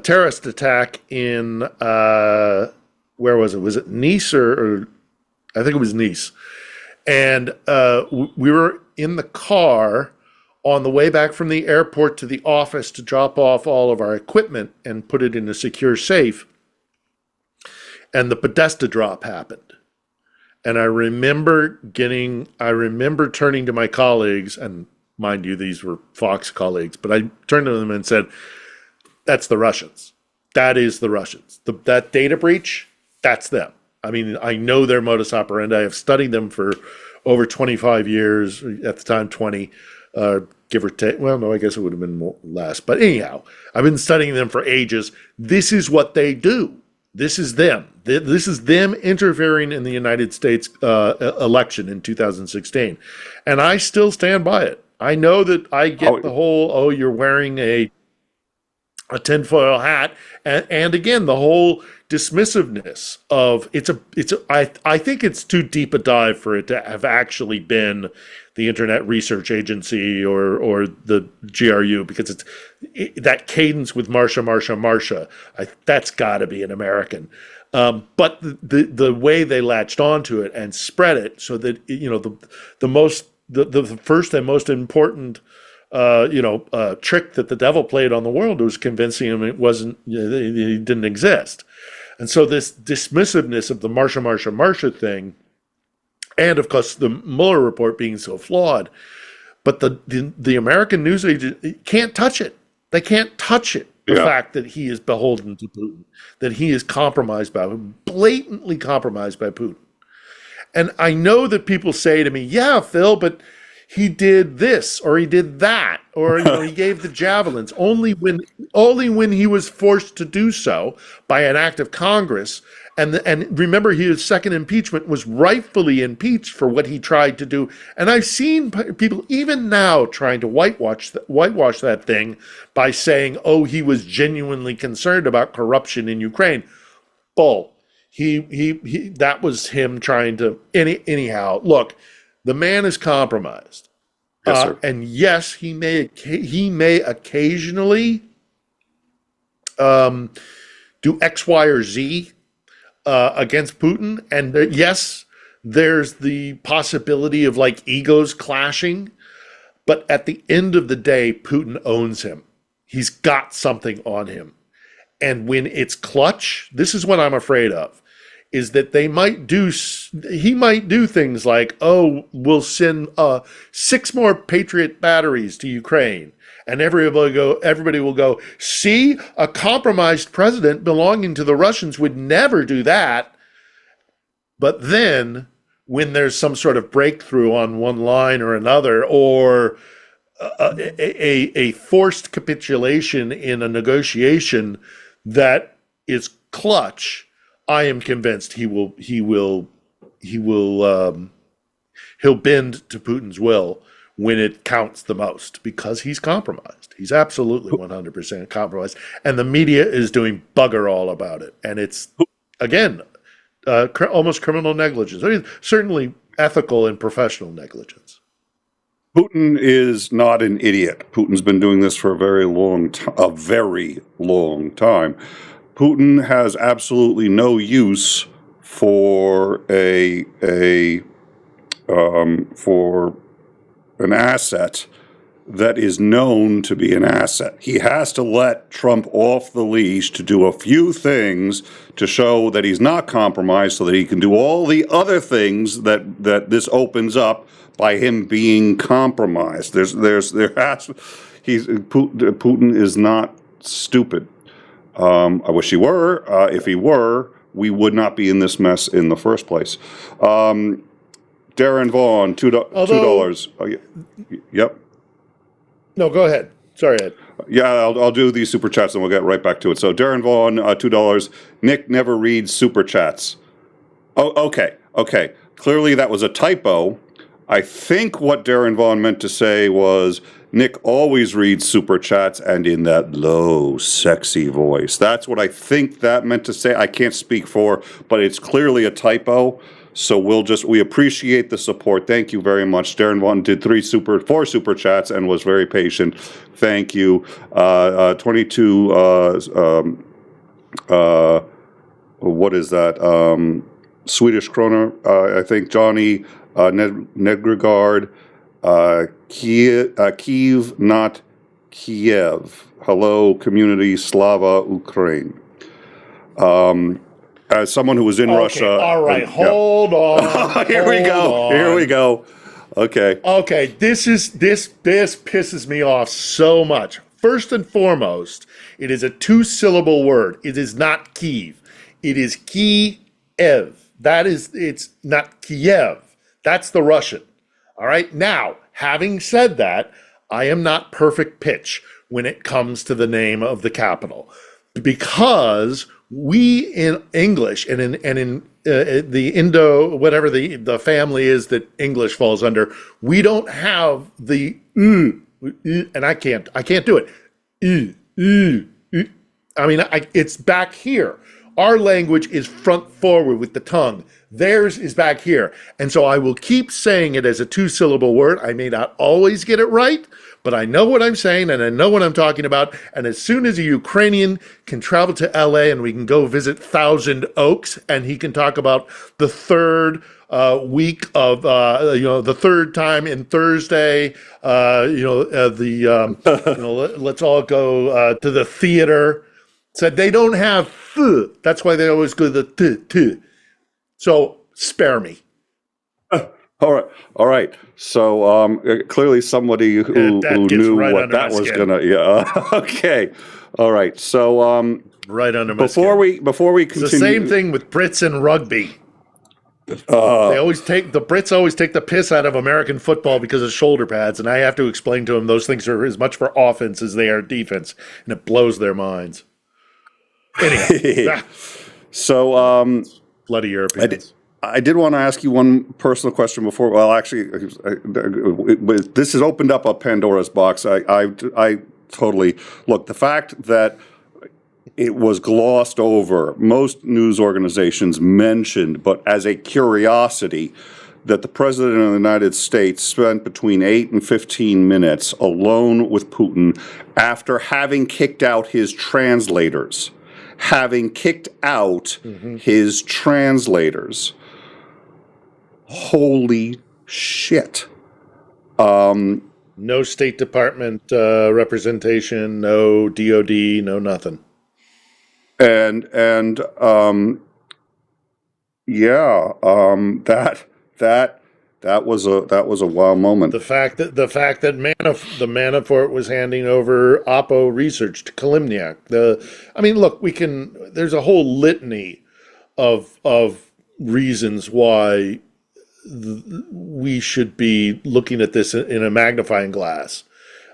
terrorist attack in where was it? Was it Nice or I think it was Nice. And we were in the car on the way back from the airport to the office to drop off all of our equipment and put it in a secure safe. And the Podesta drop happened. And I remember turning to my colleagues, and mind you, these were Fox colleagues, but I turned to them and said, that's the Russians. That is the Russians. That data breach, that's them. I mean, I know their modus operandi. I've studied them for over 25 years, at the time 20, give or take. Well, no, I guess it would have been less. But anyhow, I've been studying them for ages. This is what they do. This is them. This is them interfering in the United States election in 2016. And I still stand by it. I know that I get the whole, you're wearing a tinfoil hat. And again, the whole dismissiveness of I think it's too deep a dive for it to have actually been the Internet Research Agency or the GRU, because it's that cadence with Marsha. That's got to be an American. But the way they latched onto it and spread it so that the first and most important trick that the devil played on the world was convincing him it didn't exist. And so this dismissiveness of the Marsha thing, and of course the Mueller report being so flawed, but the American news agent can't touch it. They can't touch it. The fact that he is beholden to Putin, that he is blatantly compromised by Putin. And I know that people say to me, yeah, Phil, but he did this or he did that, or he gave the javelins only when he was forced to do so by an act of Congress. And remember, his second impeachment was rightfully impeached for what he tried to do. And I've seen people even now trying to whitewash that thing by saying, he was genuinely concerned about corruption in Ukraine. Bull. He that was him trying to anyhow. Look, the man is compromised. Yes, sir. And yes, he may occasionally do X, Y, or Z against Putin. And yes, there's the possibility of egos clashing. But at the end of the day, Putin owns him. He's got something on him. And when it's clutch, this is what I'm afraid of, is that he might do things like, we'll send 6 more Patriot batteries to Ukraine. And everybody will go, see, a compromised president belonging to the Russians would never do that. But then when there's some sort of breakthrough on one line or another, or a forced capitulation in a negotiation that is clutch, I am convinced he'll bend to Putin's will when it counts the most, because he's compromised. He's absolutely 100% compromised, and the media is doing bugger all about it. And it's, again, almost criminal negligence. I mean, certainly ethical and professional negligence. Putin is not an idiot. Putin's been doing this for a very long time. Putin has absolutely no use for for an asset that is known to be an asset. He has to let Trump off the leash to do a few things to show that he's not compromised, so that he can do all the other things that this opens up by him being compromised. Putin is not stupid. I wish he were. If he were, we would not be in this mess in the first place. Darren Vaughn, $2. Oh, yep. No, go ahead. Sorry, Ed. Yeah, I'll do these super chats and we'll get right back to it. So Darren Vaughn, $2. Nick never reads super chats. Oh, okay. Clearly that was a typo. I think what Darren Vaughn meant to say was Nick always reads super chats and in that low, sexy voice. That's what I think that meant to say. I can't speak for, but it's clearly a typo. So we appreciate the support. Thank you very much. Darren Vaughn did 4 super chats and was very patient. Thank you. 22, what is that? Swedish kroner, I think. Johnny Negregard, Kiev, not Kiev. Hello, community, Slava, Ukraine. As someone who was in Russia. All right, hold on. Here we go. Okay. Okay, this pisses me off so much. First and foremost, it is a 2-syllable word. It is not Kiev. It is Kiev. It's not Kiev. That's the Russian. All right. Now, having said that, I am not perfect pitch when it comes to the name of the capital, because we in English and in the Indo, whatever the family is that English falls under, we don't have the and I can't do it. I mean, it's back here. Our language is front forward with the tongue. Theirs is back here. And so I will keep saying it as a 2-syllable word. I may not always get it right, but I know what I'm saying and I know what I'm talking about. And as soon as a Ukrainian can travel to LA and we can go visit Thousand Oaks and he can talk about the third week of, the third time in Thursday, let's all go to the theater. Said they don't have th. That's why they always go to the t. So spare me. All right. So clearly somebody who knew right what that was gonna. Yeah. Okay. All right. So right under my before skin. we continue, it's the same thing with Brits and rugby. The Brits always take the piss out of American football because of shoulder pads, and I have to explain to them those things are as much for offense as they are defense, and it blows their minds. Anyhow, so bloody Europeans. I did want to ask you one personal question before. Well, actually, this has opened up a Pandora's box. I totally look. The fact that it was glossed over, most news organizations mentioned, but as a curiosity, that the President of the United States spent between 8 and 15 minutes alone with Putin after having kicked out his translators. His translators. Holy shit. No State Department representation, no DOD, no nothing. That was a wow moment. The fact that the Manafort was handing over Oppo research to 𝐒𝐚𝐦𝐚𝐫. There's a whole litany of reasons why we should be looking at this in a magnifying glass.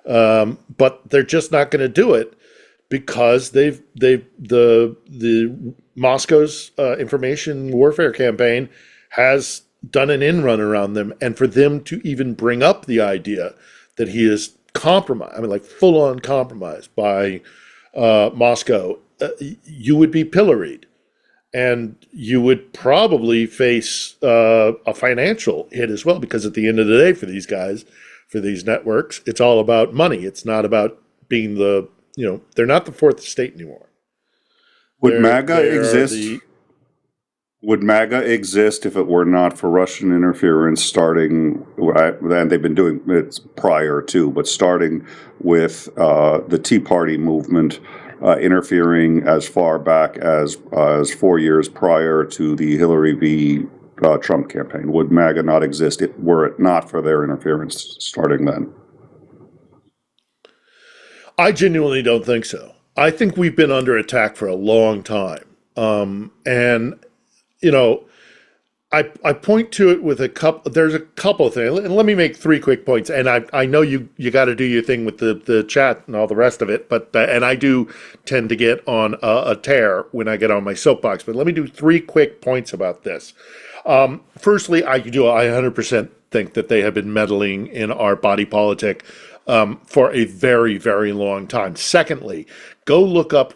But they're just not going to do it because the Moscow's information warfare campaign has done an in run around them, and for them to even bring up the idea that he is compromised, I mean, like full on compromised by Moscow, you would be pilloried. And you would probably face a financial hit as well, because at the end of the day, for these guys, for these networks, it's all about money. It's not about being they're not the fourth estate anymore. Would MAGA exist? Would MAGA exist if it were not for Russian interference starting, and they've been doing it prior to, but starting with the Tea Party movement, interfering as far back as 4 years prior to the Hillary v. Trump campaign? Would MAGA not exist were it not for their interference starting then? I genuinely don't think so. I think we've been under attack for a long time. And, I point to it with there's a couple of things. And let me make 3 quick points. And I know you got to do your thing with the chat and all the rest of it, but and I do tend to get on a tear when I get on my soapbox. But let me do 3 quick points about this. Firstly, I 100% think that they have been meddling in our body politic for a very, very long time. Secondly, go look up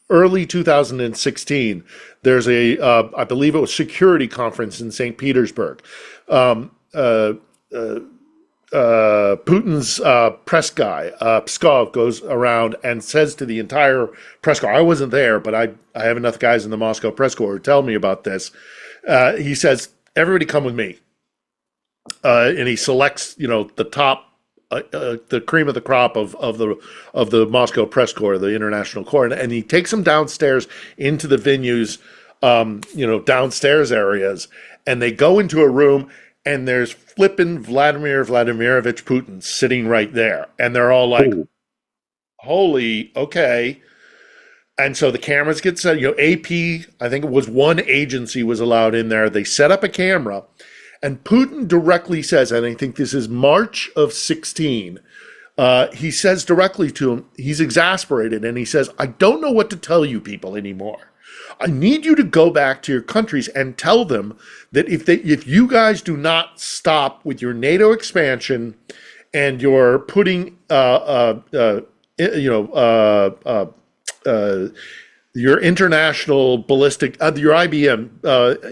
early 2016. There's I believe it was security conference in St. Petersburg. Putin's press guy, Pskov, goes around and says to the entire press corps, I wasn't there, but I have enough guys in the Moscow press corps who tell me about this. He says, everybody come with me. And he selects, the top, the cream of the crop of the Moscow press corps, the international corps, and he takes them downstairs into the venues, downstairs areas, and they go into a room, and there's flippin' Vladimir Vladimirovich Putin sitting right there, and they're all like, "Holy, okay." And so the cameras get set. AP, I think it was one agency was allowed in there. They set up a camera. And Putin directly says, and I think this is March of 16, he says directly to him, he's exasperated, and he says, I don't know what to tell you people anymore. I need you to go back to your countries and tell them that if you guys do not stop with your NATO expansion and you're putting your international ballistic, your IBM,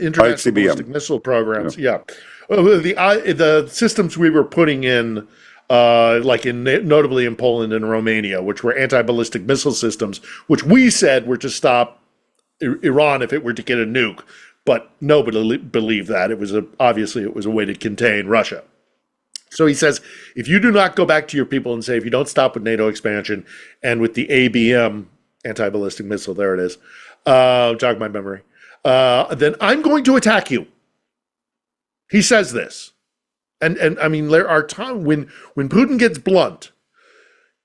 international ballistic missile programs, the systems we were putting in, notably in Poland and Romania, which were anti-ballistic missile systems, which we said were to stop Iran if it were to get a nuke, but nobody believed that. It was obviously a way to contain Russia. So he says, if you do not go back to your people and say, if you don't stop with NATO expansion and with the ABM, anti-ballistic missile, there it is, jog my memory, then I'm going to attack you. He says this. And I mean, there are times when Putin gets blunt,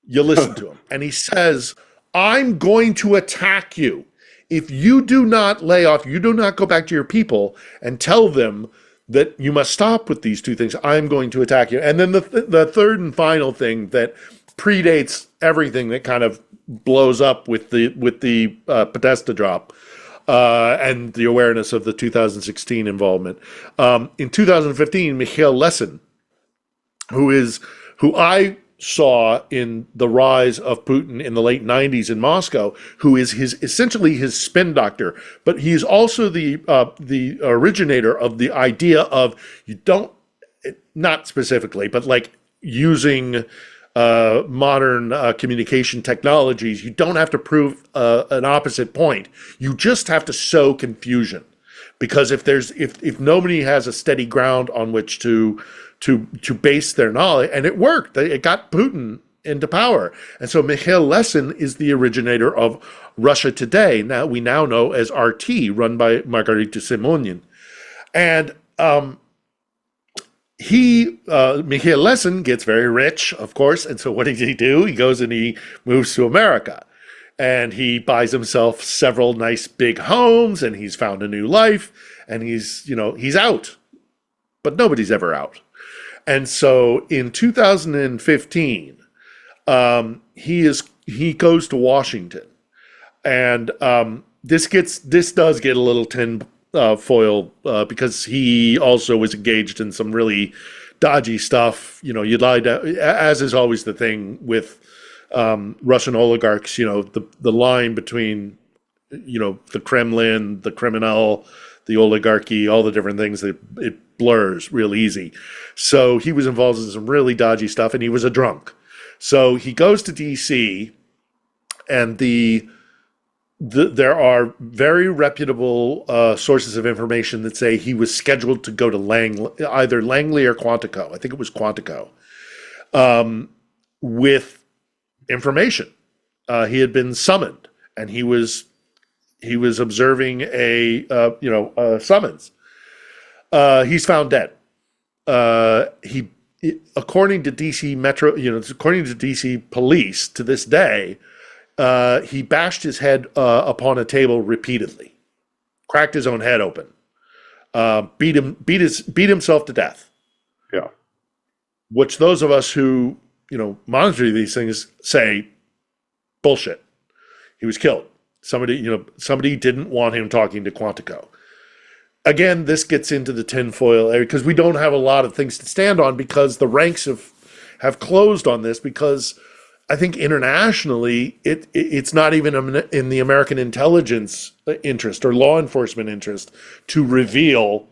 you listen to him. And he says, I'm going to attack you. If you do not lay off, you do not go back to your people and tell them that you must stop with these 2 things, I'm going to attack you. And then the third and final thing that predates everything that kind of blows up with the Podesta drop and the awareness of the 2016 involvement. In 2015, Mikhail Lesin, who I saw in the rise of Putin in the late 90s in Moscow, who is essentially his spin doctor, but he's also the originator of the idea of not specifically, but like using modern communication technologies, you don't have to prove an opposite point. You just have to sow confusion, because if nobody has a steady ground on which to base their knowledge, and it worked. It got Putin into power. And so Mikhail Lesin is the originator of Russia Today. Now we know as RT, run by Margarita Simonyan. And Mikhail Lesin gets very rich, of course. And so what does he do? He goes and he moves to America. and he buys himself several nice big homes, and he's found a new life, and he's out, but nobody's ever out. And so in 2015, he goes to Washington, and this does get a little tin foil because he also was engaged in some really dodgy stuff. You lied, as is always the thing with Russian oligarchs. The line between the Kremlin, the criminal, the oligarchy, all the different things, that it blurs real easy. So he was involved in some really dodgy stuff, and he was a drunk. So he goes to D.C., and there are very reputable sources of information that say he was scheduled to go to either Langley or Quantico. I think it was Quantico, with information. He had been summoned, and he was observing a summons. He's found dead. According to DC Metro, according to DC police, to this day, he bashed his head upon a table repeatedly, cracked his own head open, beat himself to death. Yeah. Which those of us who monitor these things say, bullshit. He was killed. Somebody didn't want him talking to Quantico. Again, this gets into the tinfoil area because we don't have a lot of things to stand on, because the ranks have closed on this, because I think internationally it's not even in the American intelligence interest or law enforcement interest to reveal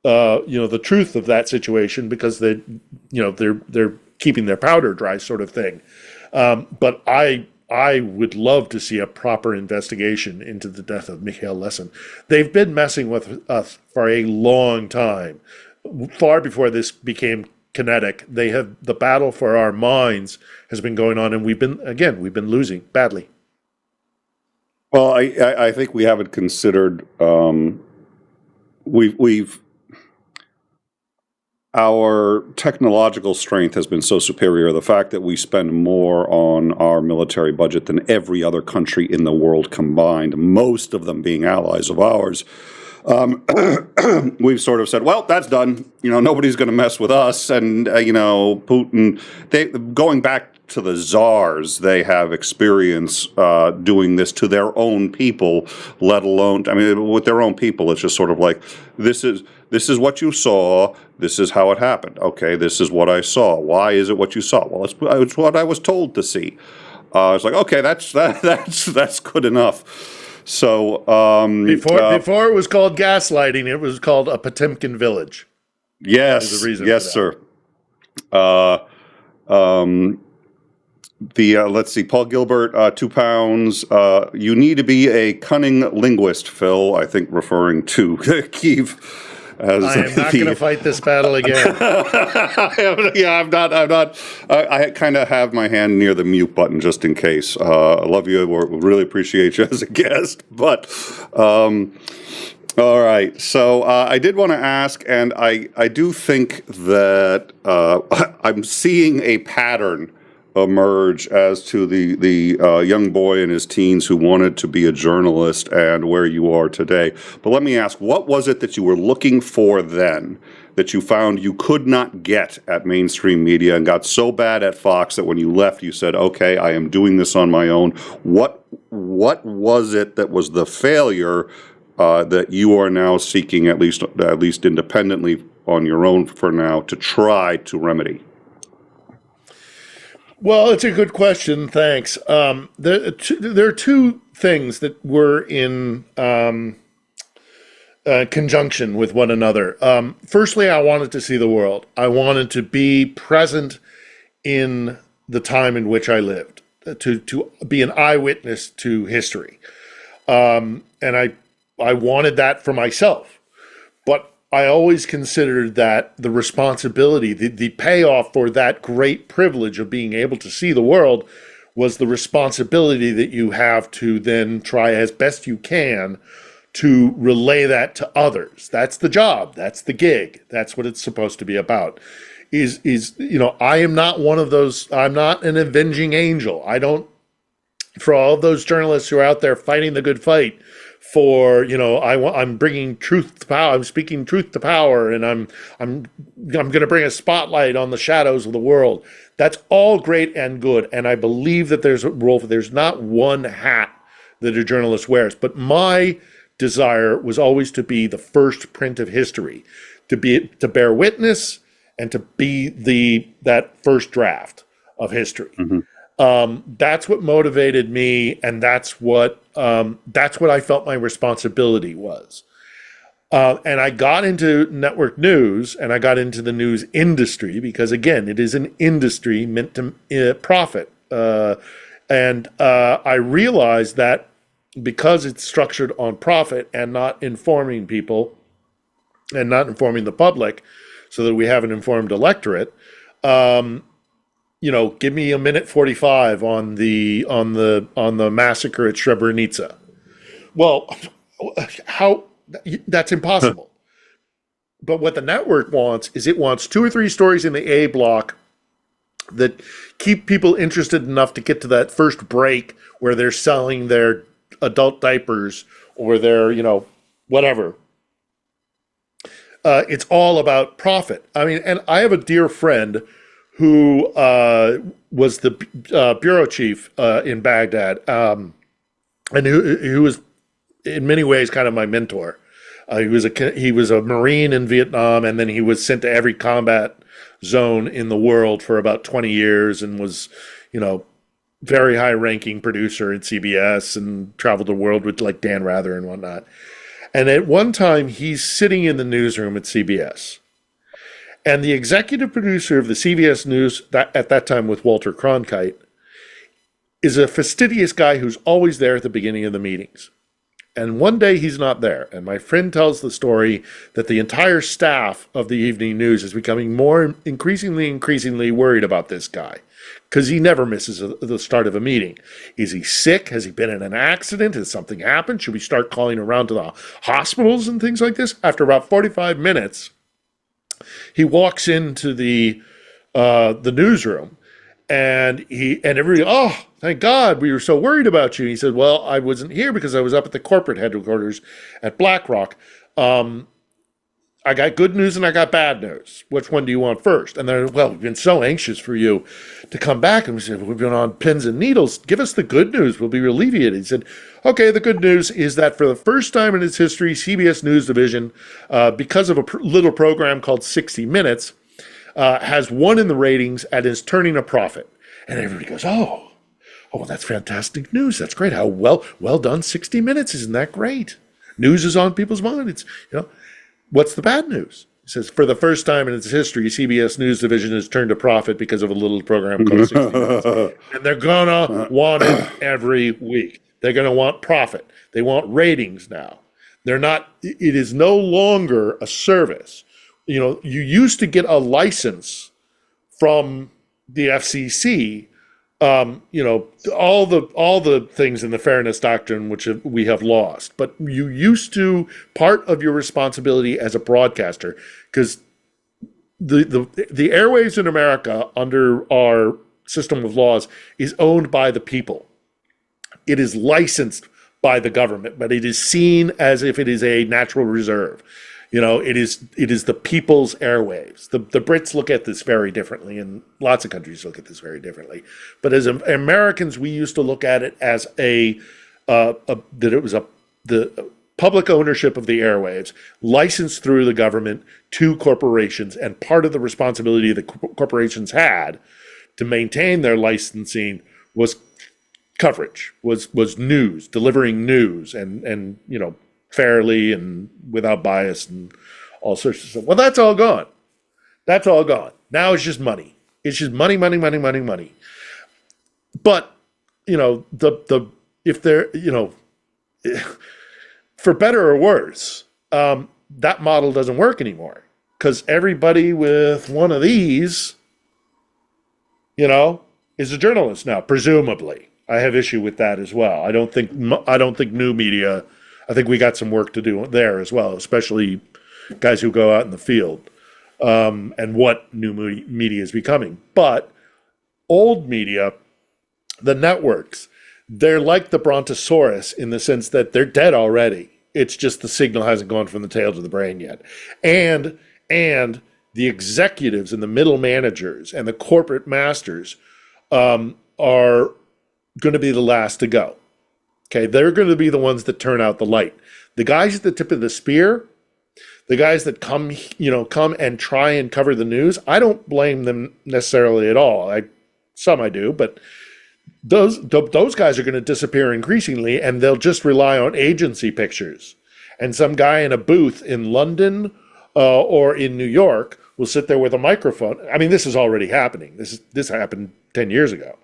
the truth of that situation, because they're keeping their powder dry, sort of thing. But I would love to see a proper investigation into the death of Mikhail Lesin. They've been messing with us for a long time, far before this became kinetic. The battle for our minds has been going on, and we've been losing badly. Well, I think we haven't considered our technological strength has been so superior. The fact that we spend more on our military budget than every other country in the world combined, most of them being allies of ours, we've sort of said, well, that's done. Nobody's going to mess with us. And, Putin, going back to the czars, they have experience doing this to their own people, let alone, with their own people, it's just sort of like, this is what you saw. This is how it happened. Okay, this is what I saw. Why is it what you saw? Well, it's what I was told to see. It's like, okay, that's good enough. So before it was called gaslighting, it was called a Potemkin village. Yes, sir. Let's see, Paul Gilbert, 2 pounds. You need to be a cunning linguist, Phil. I think referring to Kiev. I am not going to fight this battle again. Yeah, I'm not. I kind of have my hand near the mute button just in case. I love you. We really appreciate you as a guest. But all right. So I did want to ask, and I do think that I'm seeing a pattern emerge as to the young boy in his teens who wanted to be a journalist and where you are today. But let me ask, what was it that you were looking for then that you found you could not get at mainstream media and got so bad at Fox that when you left you said, okay, I am doing this on my own? What was it that was the failure that you are now seeking, at least independently on your own for now, to try to remedy? Well, it's a good question. Thanks. There are two things that were in conjunction with one another. Firstly, I wanted to see the world. I wanted to be present in the time in which I lived, to be an eyewitness to history. And I wanted that for myself. But I always considered that the responsibility, the payoff for that great privilege of being able to see the world was the responsibility that you have to then try as best you can to relay that to others. That's the job. That's the gig. That's what it's supposed to be about. I am not one of those, I'm not an avenging angel. I don't for all those journalists who are out there fighting the good fight for, I'm bringing truth to power. I'm speaking truth to power, and I'm going to bring a spotlight on the shadows of the world. That's all great and good, and I believe that there's a role for. There's not one hat that a journalist wears, but my desire was always to be the first print of history, to bear witness, and to be that first draft of history. That's what motivated me, and that's what I felt my responsibility was. And I got into network news, and I got into the news industry because, again, it is an industry meant to profit. And I realized that because it's structured on profit and not informing people and not informing the public so that we have an informed electorate, give me a minute 45 on the massacre at Srebrenica. Well, that's impossible. But what the network wants is it wants 2 or 3 stories in the A block that keep people interested enough to get to that first break where they're selling their adult diapers or their, whatever. It's all about profit. I mean, and I have a dear friend who was the bureau chief in Baghdad, and who was in many ways kind of my mentor. He was a Marine in Vietnam, and then he was sent to every combat zone in the world for about 20 years, and was, very high-ranking producer at CBS, and traveled the world with like Dan Rather and whatnot. And at one time, he's sitting in the newsroom at CBS. And the executive producer of the CBS News, at that time with Walter Cronkite, is a fastidious guy who's always there at the beginning of the meetings. And one day he's not there. And my friend tells the story that the entire staff of the evening news is becoming increasingly worried about this guy, because he never misses the start of a meeting. Is he sick? Has he been in an accident? Has something happened? Should we start calling around to the hospitals and things like this? After about 45 minutes, he walks into the newsroom, and everybody, oh, thank God, we were so worried about you. He said, well, I wasn't here because I was up at the corporate headquarters at BlackRock. I got good news and I got bad news. Which one do you want first? And they're, well, we've been so anxious for you to come back. And we said, we've been on pins and needles. Give us the good news. We'll be alleviated. He said, okay, the good news is that for the first time in its history, CBS News Division, because of a little program called 60 Minutes, has won in the ratings and is turning a profit. And everybody goes, oh, well, that's fantastic news. That's great. How well done 60 Minutes. Isn't that great? News is on people's minds. What's the bad news? He says, for the first time in its history, CBS News Division has turned a profit because of a little program called 60 Minutes. And they're going to want it every week. They're going to want profit. They want ratings now. It is no longer a service. You used to get a license from the FCC, all the things in the fairness doctrine which we have lost. But you used to, part of your responsibility as a broadcaster, because the airwaves in America under our system of laws is owned by the people. It is licensed by the government, but it is seen as if it is a natural reserve. It is the people's airwaves. The Brits look at this very differently, and lots of countries look at this very differently. But as Americans, we used to look at it as that it was the public ownership of the airwaves, licensed through the government to corporations, and part of the responsibility the corporations had to maintain their licensing was coverage, was news, delivering news, and fairly and without bias and all sorts of stuff. Well, that's all gone. That's all gone. Now it's just money. It's just money. But, if they're, for better or worse, that model doesn't work anymore, because everybody with one of these, is a journalist now, presumably. I have issue with that as well. I don't think new media. I think we got some work to do there as well, especially guys who go out in the field, and what new media is becoming. But old media, the networks, they're like the Brontosaurus in the sense that they're dead already. It's just the signal hasn't gone from the tail to the brain yet. And the executives and the middle managers and the corporate masters are going to be the last to go. Okay, they're going to be the ones that turn out the light. The guys at the tip of the spear, the guys that come and try and cover the news, I don't blame them necessarily at all. Some I do, but those guys are going to disappear increasingly, and they'll just rely on agency pictures. And some guy in a booth in London or in New York will sit there with a microphone. I mean, this is already happening. This happened 10 years ago.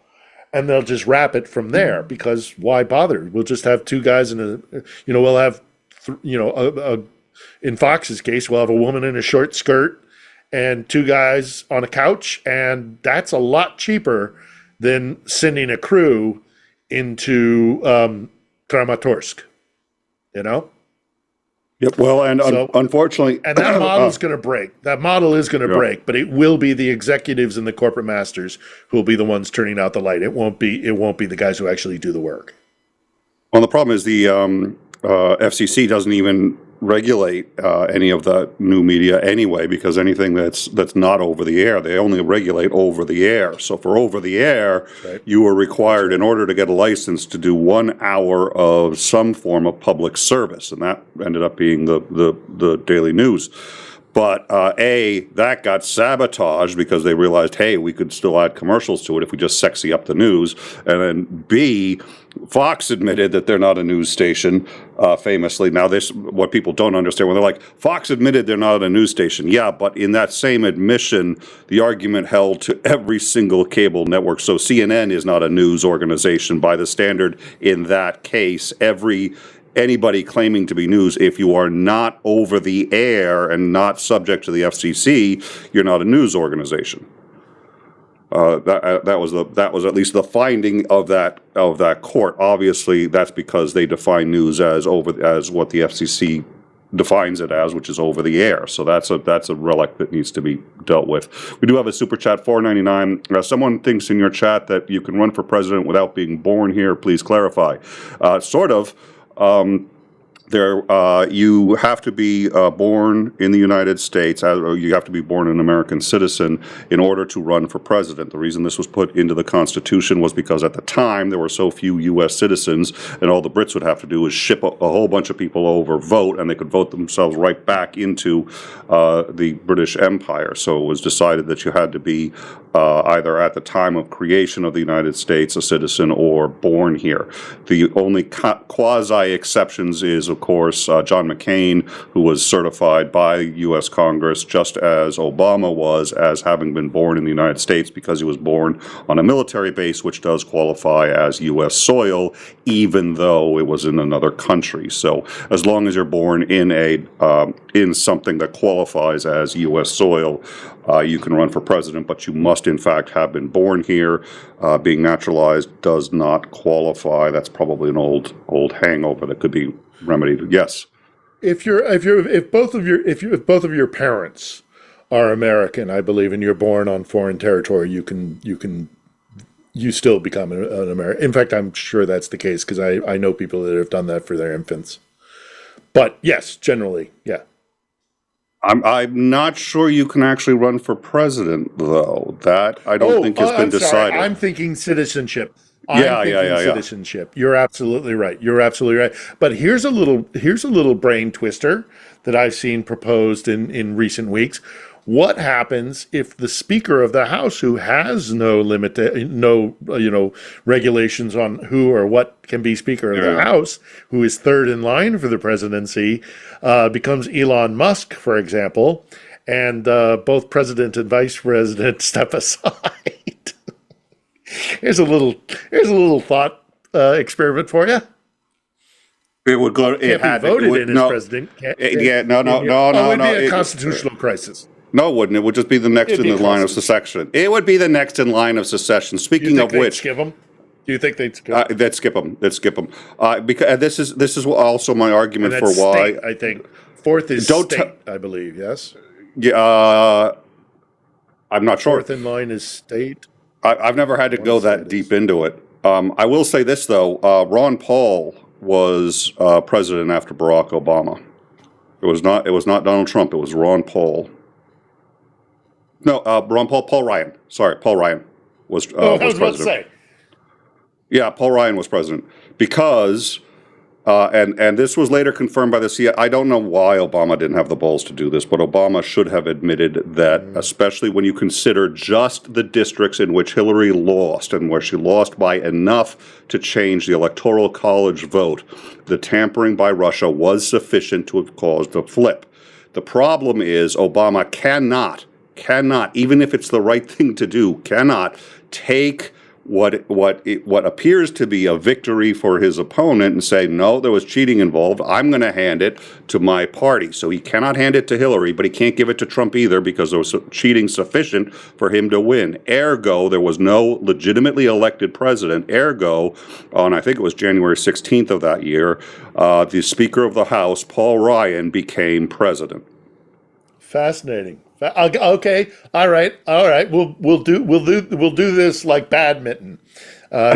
And they'll just wrap it from there, because why bother? We'll just have two guys we'll have, in Fox's case, we'll have a woman in a short skirt and two guys on a couch, and that's a lot cheaper than sending a crew into Kramatorsk, Yep. Well, and unfortunately, and that model is going to break. That model is going to break, but it will be the executives and the corporate masters who will be the ones turning out the light. It won't be the guys who actually do the work. Well, the problem is the FCC doesn't even regulate any of the new media anyway, because anything that's not over the air, they only regulate over the air. So for over the air, right, you are required, in order to get a license, to do 1 hour of some form of public service, and that ended up being the Daily News. But that got sabotaged because they realized, hey, we could still add commercials to it if we just sexy up the news. And then B, Fox admitted that they're not a news station, famously. Now, what people don't understand, when they're like, Fox admitted they're not a news station. Yeah, but in that same admission, the argument held to every single cable network. So CNN is not a news organization by the standard in that case. Anybody claiming to be news, if you are not over the air and not subject to the FCC, you're not a news organization. That was at least the finding of that court. Obviously, that's because they define news as what the FCC defines it as, which is over the air. So that's a relic that needs to be dealt with. We do have a super chat, $4.99. Someone thinks in your chat that you can run for president without being born here. Please clarify. Sort of. You have to be born in the United States, or you have to be born an American citizen in order to run for president. The reason this was put into the Constitution was because at the time there were so few U.S. citizens, and all the Brits would have to do is ship a whole bunch of people over, vote, and they could vote themselves right back into the British Empire. So it was decided that you had to be either at the time of creation of the United States a citizen or born here. The only quasi-exceptions is, of course, John McCain, who was certified by U.S. Congress, just as Obama was, as having been born in the United States, because he was born on a military base, which does qualify as U.S. soil, even though it was in another country. So as long as you're born in something that qualifies as U.S. soil, you can run for president, but you must, in fact, have been born here. Being naturalized does not qualify. That's probably an old hangover that could be remedied. Yes. If both of your parents are American, I believe, and you're born on foreign territory, you still become an American. In fact, I'm sure that's the case, because I know people that have done that for their infants. But yes, generally, yeah. I'm not sure you can actually run for president, though. That I don't think has been decided. I'm thinking citizenship. Yeah. Citizenship. You're absolutely right. But here's a little brain twister that I've seen proposed in recent weeks. What happens if the Speaker of the House, who has no regulations on who or what can be Speaker of the House, who is third in line for the presidency, becomes Elon Musk, for example, and both president and vice president step aside? Here's a little thought experiment for you. It would go. It had voted in as president. No. It would be a constitutional crisis. No, it wouldn't. It would just be the next in the line of secession. It would be the next in line of secession. Speaking of which, skip them? Do you think they'd skip them? They'd skip them. Because this is also my argument for why. State, I think fourth is state. I believe. Yes. Yeah. I'm not sure. Fourth in line is state. I've never had to go that deep into it. I will say this though: Ron Paul was president after Barack Obama. It was not Donald Trump. It was Ron Paul. No, Paul Ryan. Sorry, Paul Ryan was I was president. about to say. Yeah, Paul Ryan was president because, and this was later confirmed by the CIA. I don't know why Obama didn't have the balls to do this, but Obama should have admitted that, especially when you consider just the districts in which Hillary lost and where she lost by enough to change the Electoral College vote, the tampering by Russia was sufficient to have caused a flip. The problem is Obama cannot, even if it's the right thing to do, cannot take what appears to be a victory for his opponent and say, no, there was cheating involved. I'm going to hand it to my party. So he cannot hand it to Hillary, but he can't give it to Trump either because there was cheating sufficient for him to win. Ergo, there was no legitimately elected president. Ergo, on I think it was January 16th of that year, the Speaker of the House, Paul Ryan, became president. Fascinating. Okay. All right. We'll do this like badminton. You've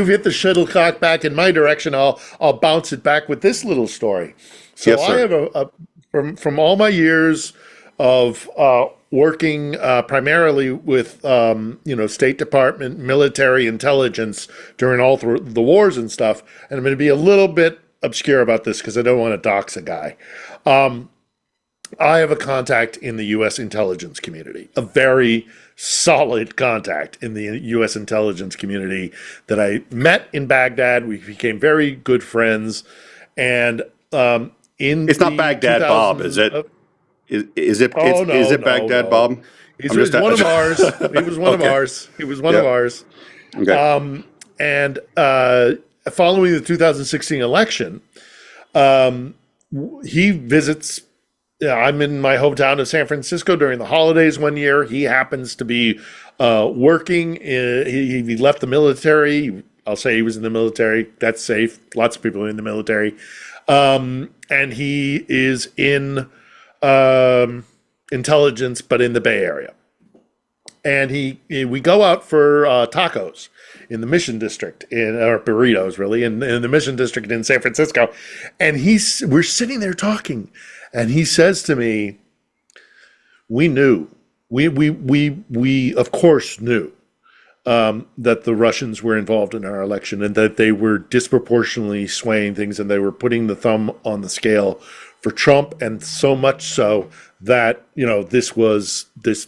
hit the shuttlecock back in my direction. I'll bounce it back with this little story. So Yes, sir. I have from all my years of working primarily with State Department, military intelligence during all the wars and stuff. And I'm going to be a little bit obscure about this because I don't want to dox a guy. I have a contact in the U.S. intelligence community, a very solid contact in the U.S. intelligence community that I met in Baghdad. We became very good friends, and It's not Baghdad Bob, is it? Is it Baghdad no. Bob? He was one of ours. He was one of ours. He was one of ours. Okay. And following the 2016 election, he visits. I'm in my hometown of San Francisco during the holidays one year. He happens to be working. He left the military. I'll say he was in the military. That's safe. Lots of people are in the military. And he is in intelligence, but in the Bay Area. And we go out for tacos in the Mission District, or burritos really, in the Mission District in San Francisco. And we're sitting there talking. And he says to me, we knew, we of course knew that the Russians were involved in our election and that they were disproportionately swaying things and they were putting the thumb on the scale for Trump, and so much so that, this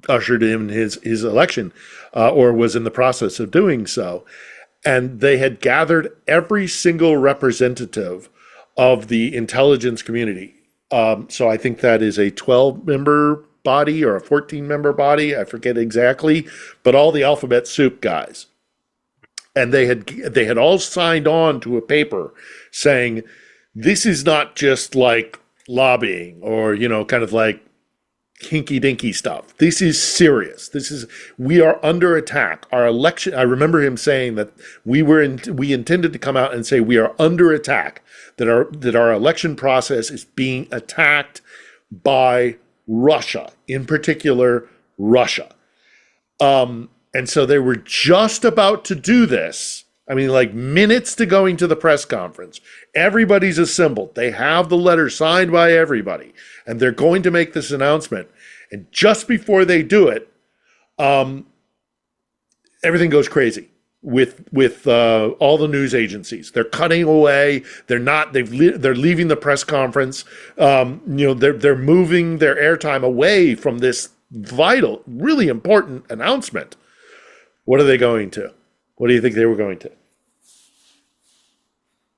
ushered in his election or was in the process of doing so. And they had gathered every single representative of the intelligence community. So I think that is a 12-member body or a 14-member body. I forget exactly, but all the alphabet soup guys. And they had all signed on to a paper saying, this is not just like lobbying or, kind of like hinky-dinky stuff. This is serious. We are under attack. Our election, I remember him saying that we intended to come out and say we are under attack, that our election process is being attacked by Russia, in particular Russia. And so they were just about to do this. I mean, like minutes to going to the press conference. Everybody's assembled. They have the letter signed by everybody, and they're going to make this announcement. And just before they do it, everything goes crazy with all the news agencies. They're cutting away. They're leaving the press conference. They're moving their airtime away from this vital, really important announcement. What are they going to? What do you think they were going to?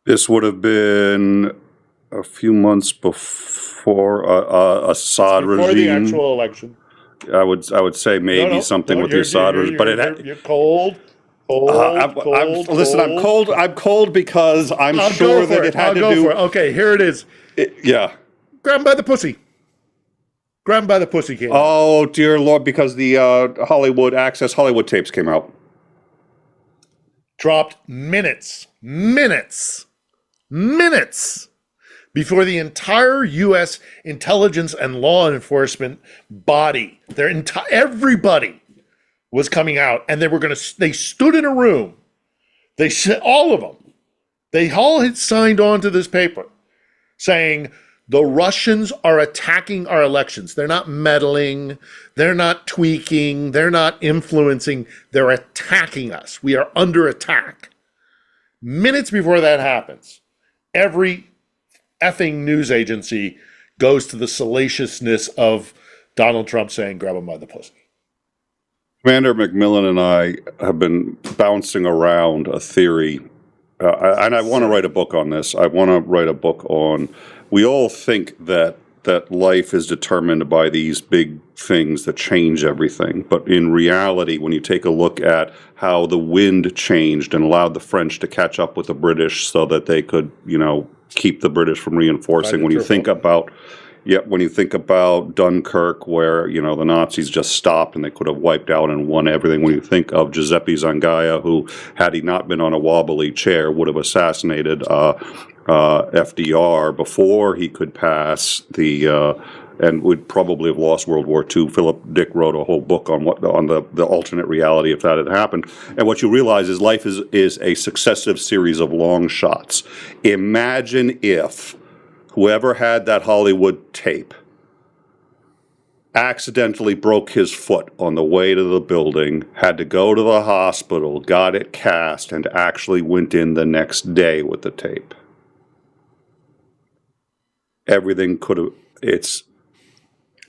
This would have been a few months before Assad regime. Before the actual election. I would say maybe something with the Assad regime, but you're cold. Listen, I'm cold. I'm cold because I'm sure that it had to do. Okay, here it is. Yeah. Grab him by the pussy. Grab him by the pussy, King. Oh dear Lord! Because the Access Hollywood tapes came out. Dropped minutes before the entire U.S. intelligence and law enforcement body, everybody was coming out, and they stood in a room. They said, all of them, they all had signed on to this paper saying the Russians are attacking our elections. They're not meddling. They're not tweaking. They're not influencing. They're attacking us. We are under attack. Minutes before that happens, every effing news agency goes to the salaciousness of Donald Trump saying, grab him by the pussy. Commander McMillan and I have been bouncing around a theory, and I want to write a book on this. I want to write a book on, we all think that life is determined by these big things that change everything. But in reality, when you take a look at how the wind changed and allowed the French to catch up with the British so that they could, keep the British from reinforcing, when you think about Dunkirk, where, the Nazis just stopped and they could have wiped out and won everything. When you think of 𝐍𝐢𝐜𝐴, who, had he not been on a wobbly chair, would have assassinated FDR before he could pass and would probably have lost World War II. Philip Dick wrote a whole book on the alternate reality if that had happened. And what you realize is life is a successive series of long shots. Imagine if whoever had that Hollywood tape accidentally broke his foot on the way to the building, had to go to the hospital, got it cast, and actually went in the next day with the tape. Everything could have.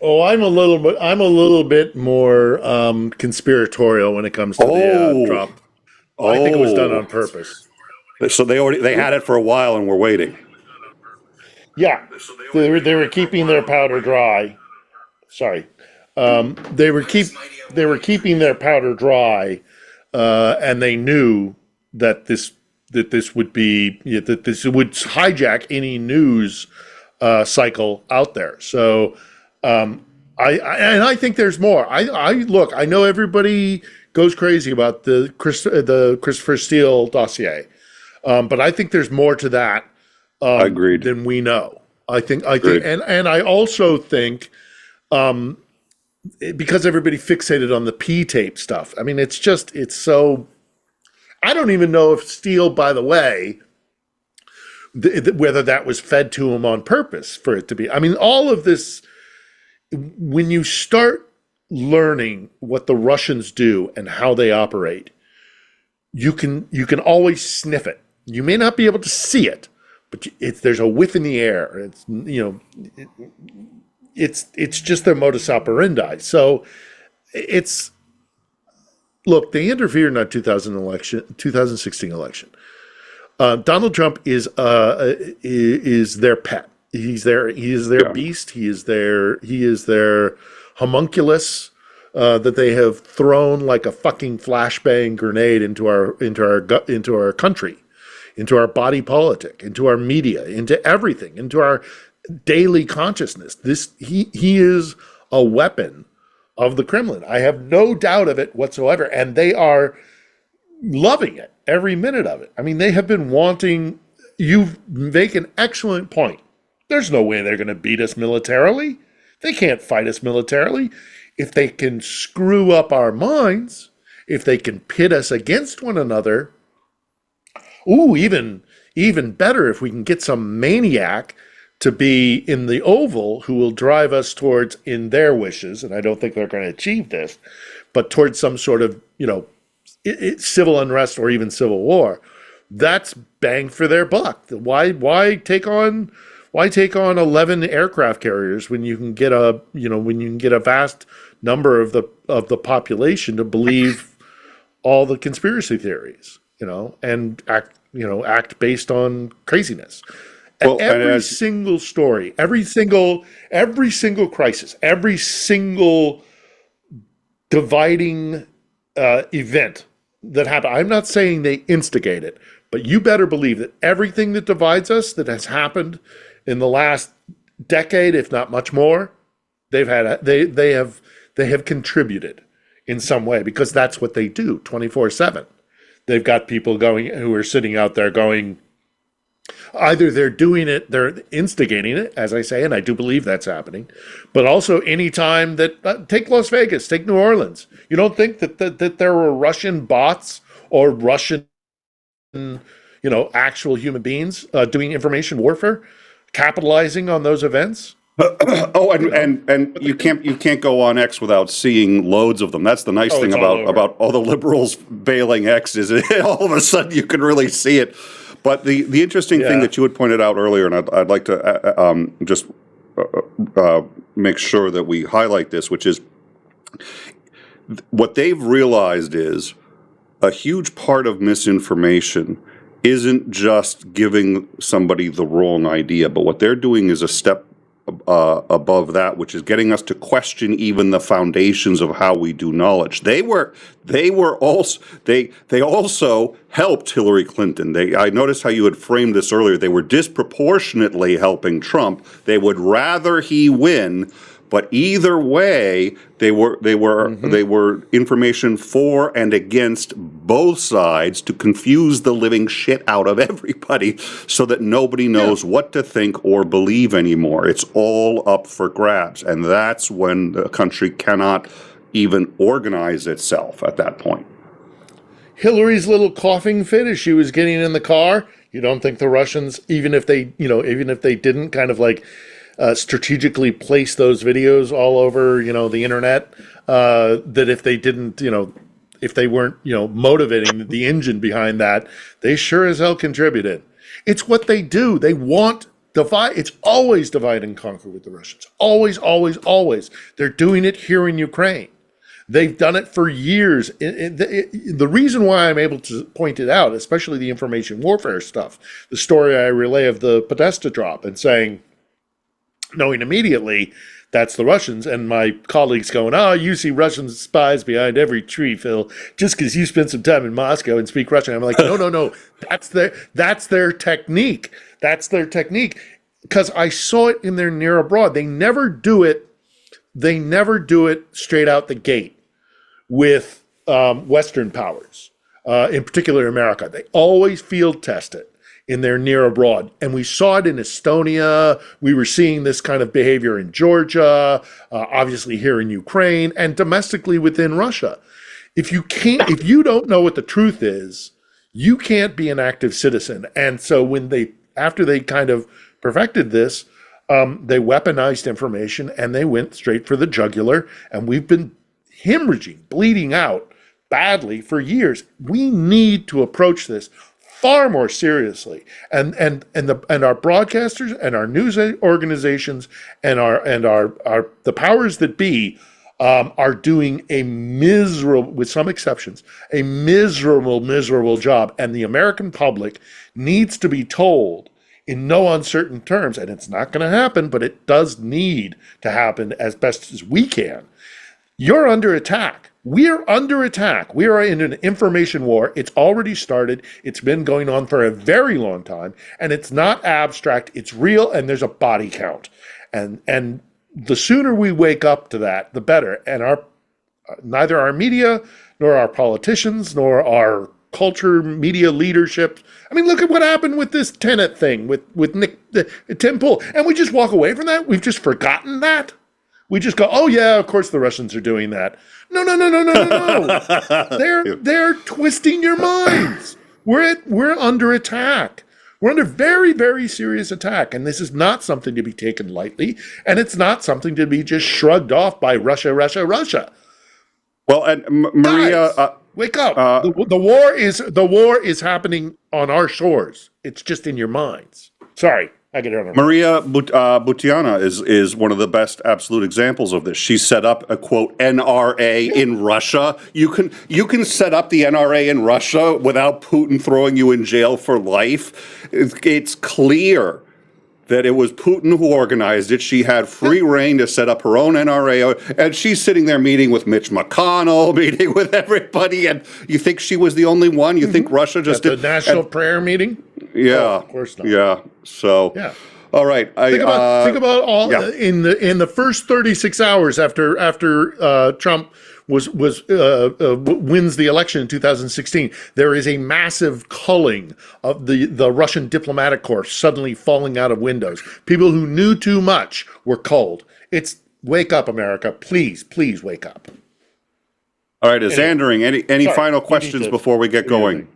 I'm a little bit more conspiratorial when it comes to the drop. I think it was done on purpose. So they had it for a while and were waiting. Yeah, they were keeping their powder dry. Sorry, they were keeping their powder dry, and they knew that this would hijack any news cycle out there. So, I think there's more. I know everybody goes crazy about the Christopher Steele dossier, but I think there's more to that. Agreed. Than we know. I think, and I also think, because everybody fixated on the P-tape stuff. I mean, it's so. I don't even know if Steele, by the way, whether that was fed to him on purpose for it to be. I mean, all of this. When you start learning what the Russians do and how they operate, you can always sniff it. You may not be able to see it. But there's a whiff in the air. It's just their modus operandi. So look, they interfered in that 2016 election. Donald Trump is their pet. He is their beast. He is their homunculus that they have thrown like a fucking flashbang grenade into our country. Into our body politic, into our media, into everything, into our daily consciousness. He is a weapon of the Kremlin. I have no doubt of it whatsoever. And they are loving it, every minute of it. I mean, they have been wanting, you make an excellent point. There's no way they're going to beat us militarily. They can't fight us militarily. If they can screw up our minds, if they can pit us against one another, even better if we can get some maniac to be in the Oval who will drive us towards, in their wishes, and I don't think they're going to achieve this, but towards some sort of, civil unrest or even civil war. That's bang for their buck. Why take on 11 aircraft carriers when you can get a vast number of the population to believe all the conspiracy theories, and act based on craziness. Well, every single story, every single crisis, every single dividing event that happened. I'm not saying they instigate it, but you better believe that everything that divides us that has happened in the last decade, if not much more, they have contributed in some way, because that's what they do 24/7. They've got people who are sitting out there going, Either they're doing it, they're instigating it, as I say, and I do believe that's happening, but also any time that, take Las Vegas, take New Orleans. You don't think that there were Russian bots or Russian, actual human beings doing information warfare, capitalizing on those events? And you can't go on X without seeing loads of them. That's the nice thing about all the liberals bailing X is all of a sudden you can really see it. But the interesting thing that you had pointed out earlier, and I'd like to just make sure that we highlight this, which is what they've realized is a huge part of misinformation isn't just giving somebody the wrong idea, but what they're doing is a step above that, which is getting us to question even the foundations of how we do knowledge. They also helped Hillary Clinton. I noticed how you had framed this earlier. They were disproportionately helping Trump. They would rather he win. But either way, they were information for and against both sides to confuse the living shit out of everybody so that nobody knows what to think or believe anymore. It's all up for grabs. And that's when the country cannot even organize itself at that point. Hillary's little coughing fit as she was getting in the car, you don't think the Russians, even if they didn't kind of like strategically place those videos all over, the internet, that if they didn't, if they weren't, motivating the engine behind that, they sure as hell contributed. It's what they do. They want divide. It's always divide and conquer with the Russians. Always, always, always. They're doing it here in Ukraine. They've done it for years. The reason why I'm able to point it out, especially the information warfare stuff, the story I relay of the Podesta drop and saying, knowing immediately that's the Russians, and my colleagues going, you see Russian spies behind every tree, Phil, just because you spent some time in Moscow and speak Russian. I'm like, no, that's their technique. That's their technique. Because I saw it in their near abroad. They never do it straight out the gate with Western powers, in particular America. They always field test it in their near abroad. And we saw it in Estonia. We were seeing this kind of behavior in Georgia, obviously here in Ukraine, and domestically within Russia. If you don't know what the truth is, you can't be an active citizen. And so after they kind of perfected this, they weaponized information and they went straight for the jugular. And we've been hemorrhaging, bleeding out badly for years. We need to approach this far more seriously, and our broadcasters and our news organizations and the powers that be are doing a miserable, with some exceptions, a miserable job. And the American public needs to be told in no uncertain terms, and it's not going to happen, but it does need to happen as best as we can. You're under attack. We're under attack. We are in an information war. It's already started. It's been going on for a very long time, and it's not abstract. It's real, and there's a body count. And the sooner we wake up to that, the better. And neither our media, nor our politicians, nor our culture, media leadership. I mean, look at what happened with this Tenet thing with Tim Pool, and we just walk away from that. We've just forgotten that. We just go, oh yeah, of course the Russians are doing that. No. They're twisting your minds. We're under attack. We're under very, very serious attack, and this is not something to be taken lightly, and it's not something to be just shrugged off by Russia. Well, and Maria, guys, wake up! The war is happening on our shores. It's just in your minds. Sorry. Maria Butina is one of the best absolute examples of this. She set up a quote NRA in Russia. You can set up the NRA in Russia without Putin throwing you in jail for life. It's clear that it was Putin who organized it. She had free reign to set up her own NRA, and she's sitting there meeting with Mitch McConnell, meeting with everybody, and you think she was the only one? You think Russia just did the national prayer meeting? Yeah, of course not. Yeah. So, All right. Think about all yeah. in the first 36 hours after Trump wins the election in 2016. There is a massive culling of the Russian diplomatic corps suddenly falling out of windows. People who knew too much were culled. It's wake up, America! Please wake up. All right, Xandering, any Sorry, final questions before we get going?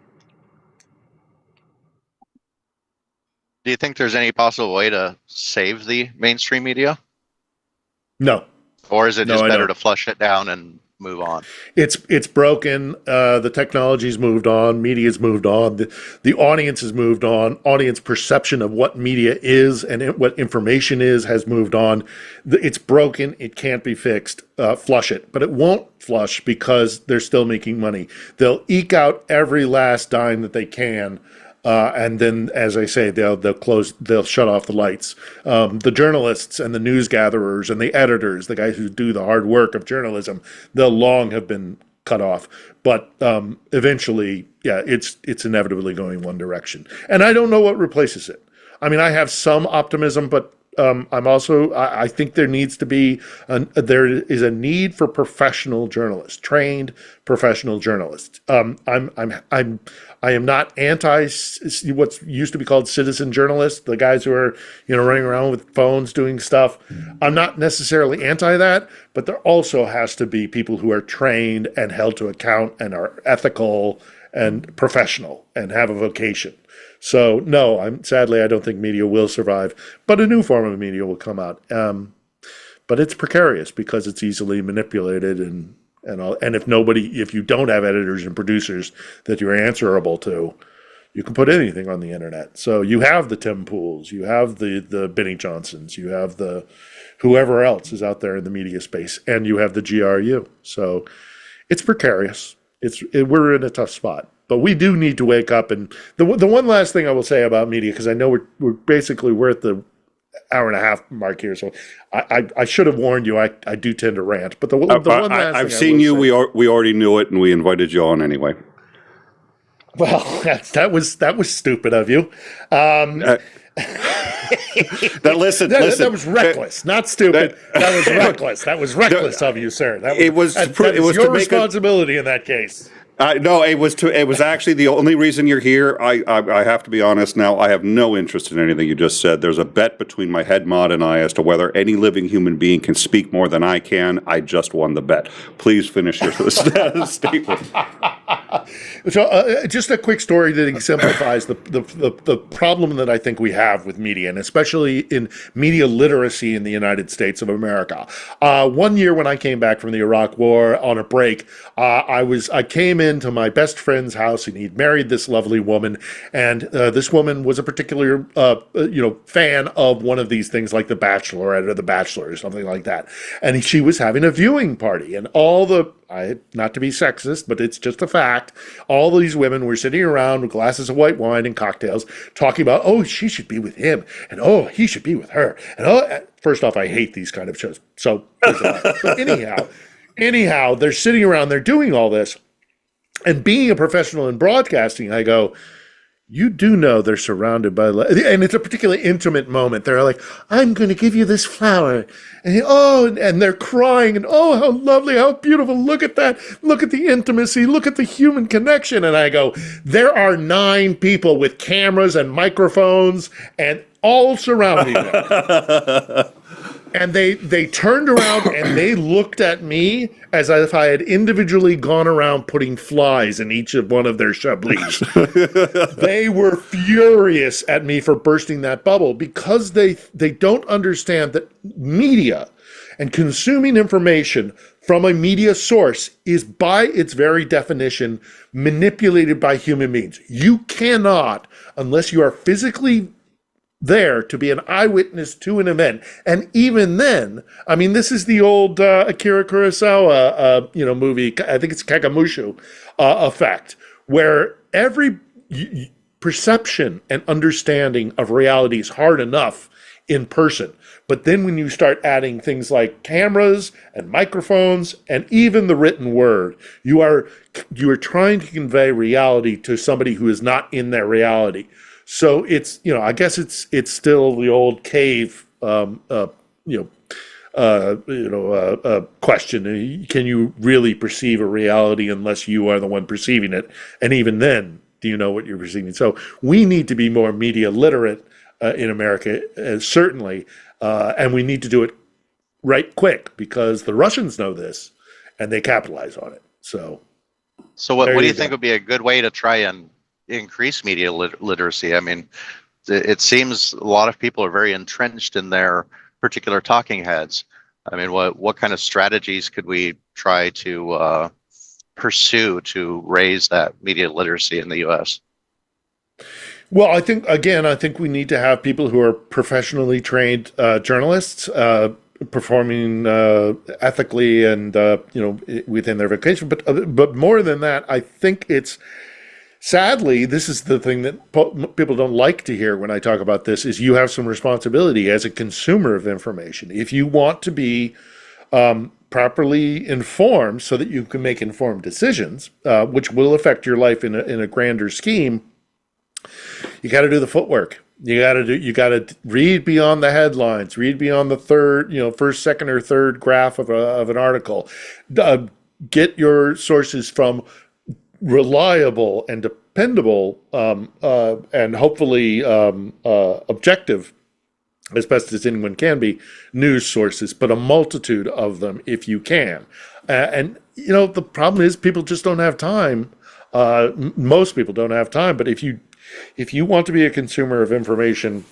Do you think there's any possible way to save the mainstream media? No. Or is it No, just I better don't. to flush it down and move on? It's broken. The technology's moved on. Media's moved on. The audience has moved on. Audience perception of what media is and what information is has moved on. It's broken. It can't be fixed. Flush it. But it won't flush because they're still making money. They'll eke out every last dime that they can. And then, as I say, they'll shut off the lights. The journalists and the news gatherers and the editors, the guys who do the hard work of journalism, they'll long have been cut off. But eventually, yeah, it's inevitably going one direction. And I don't know what replaces it. I mean, I have some optimism, but I'm also I think there needs to be there is a need for professional journalists, trained professional journalists. I am not anti what's used to be called citizen journalists, the guys who are running around with phones doing stuff. I'm not necessarily anti that, but there also has to be people who are trained and held to account and are ethical and professional and have a vocation. So no, sadly I don't think media will survive, but a new form of media will come out. But it's precarious because it's easily manipulated and if you don't have editors and producers that you're answerable to, you can put anything on the internet. So you have the Tim Pools, you have the Benny Johnsons, you have the whoever else is out there in the media space, and you have the GRU. So it's precarious. We're in a tough spot. But we do need to wake up. And the one last thing I will say about media, because I know we're at the hour and a half mark here, so I should have warned you. I do tend to rant. But the one last thing I've seen you. We already knew it, and we invited you on anyway. Well, that was stupid of you. Listen. That was reckless, not stupid. That was reckless. That was reckless of you, sir. That was your responsibility in that case. No, it was actually the only reason you're here. I have to be honest now. I have no interest in anything you just said. There's a bet between my head mod and I as to whether any living human being can speak more than I can. I just won the bet. Please finish your statement. So, just a quick story that exemplifies the problem that I think we have with media, and especially in media literacy in the United States of America. One year when I came back from the Iraq War on a break, I came into my best friend's house, and he'd married this lovely woman, and this woman was a particular fan of one of these things like The Bachelorette or The Bachelor or something like that, and she was having a viewing party, and not to be sexist, but it's just a fact. All these women were sitting around with glasses of white wine and cocktails talking about, oh, she should be with him, and oh, he should be with her. And first off, I hate these kind of shows. So, but anyhow, they're sitting around, they're doing all this. And being a professional in broadcasting, I go, you do know they're surrounded by, and it's a particularly intimate moment. They're like, I'm going to give you this flower. And they're crying, and oh, how lovely, how beautiful. Look at that. Look at the intimacy. Look at the human connection. And I go, there are 9 people with cameras and microphones and all surrounding them. And they turned around and they looked at me as if I had individually gone around putting flies in each of one of their chablis. They were furious at me for bursting that bubble because they don't understand that media and consuming information from a media source is by its very definition manipulated by human beings. You cannot, unless you are physically there to be an eyewitness to an event. And even then, I mean, this is the old Akira Kurosawa, movie, I think it's Kakamushu effect, where every perception and understanding of reality is hard enough in person. But then when you start adding things like cameras and microphones and even the written word, you are trying to convey reality to somebody who is not in their reality. So it's, I guess it's still the old cave, question. Can you really perceive a reality unless you are the one perceiving it? And even then, do you know what you're perceiving? So we need to be more media literate in America, certainly, and we need to do it right quick because the Russians know this and they capitalize on it. So what do you think would be a good way to try and increase media literacy? I mean, it seems a lot of people are very entrenched in their particular talking heads. I mean, what kind of strategies could we try to pursue to raise that media literacy in the U.S.? Well, I think we need to have people who are professionally trained journalists, performing ethically and within their vocation. But more than that, I think it's, sadly, this is the thing that people don't like to hear when I talk about this, is you have some responsibility as a consumer of information. If you want to be properly informed so that you can make informed decisions, which will affect your life in a grander scheme, you got to do the footwork. You got to read beyond the headlines, read beyond the first, second, or third graph of an article. Get your sources from reliable and dependable and hopefully objective, as best as anyone can be, news sources, but a multitude of them if you can. And the problem is people just don't have time. Most people don't have time. But if you want to be a consumer of information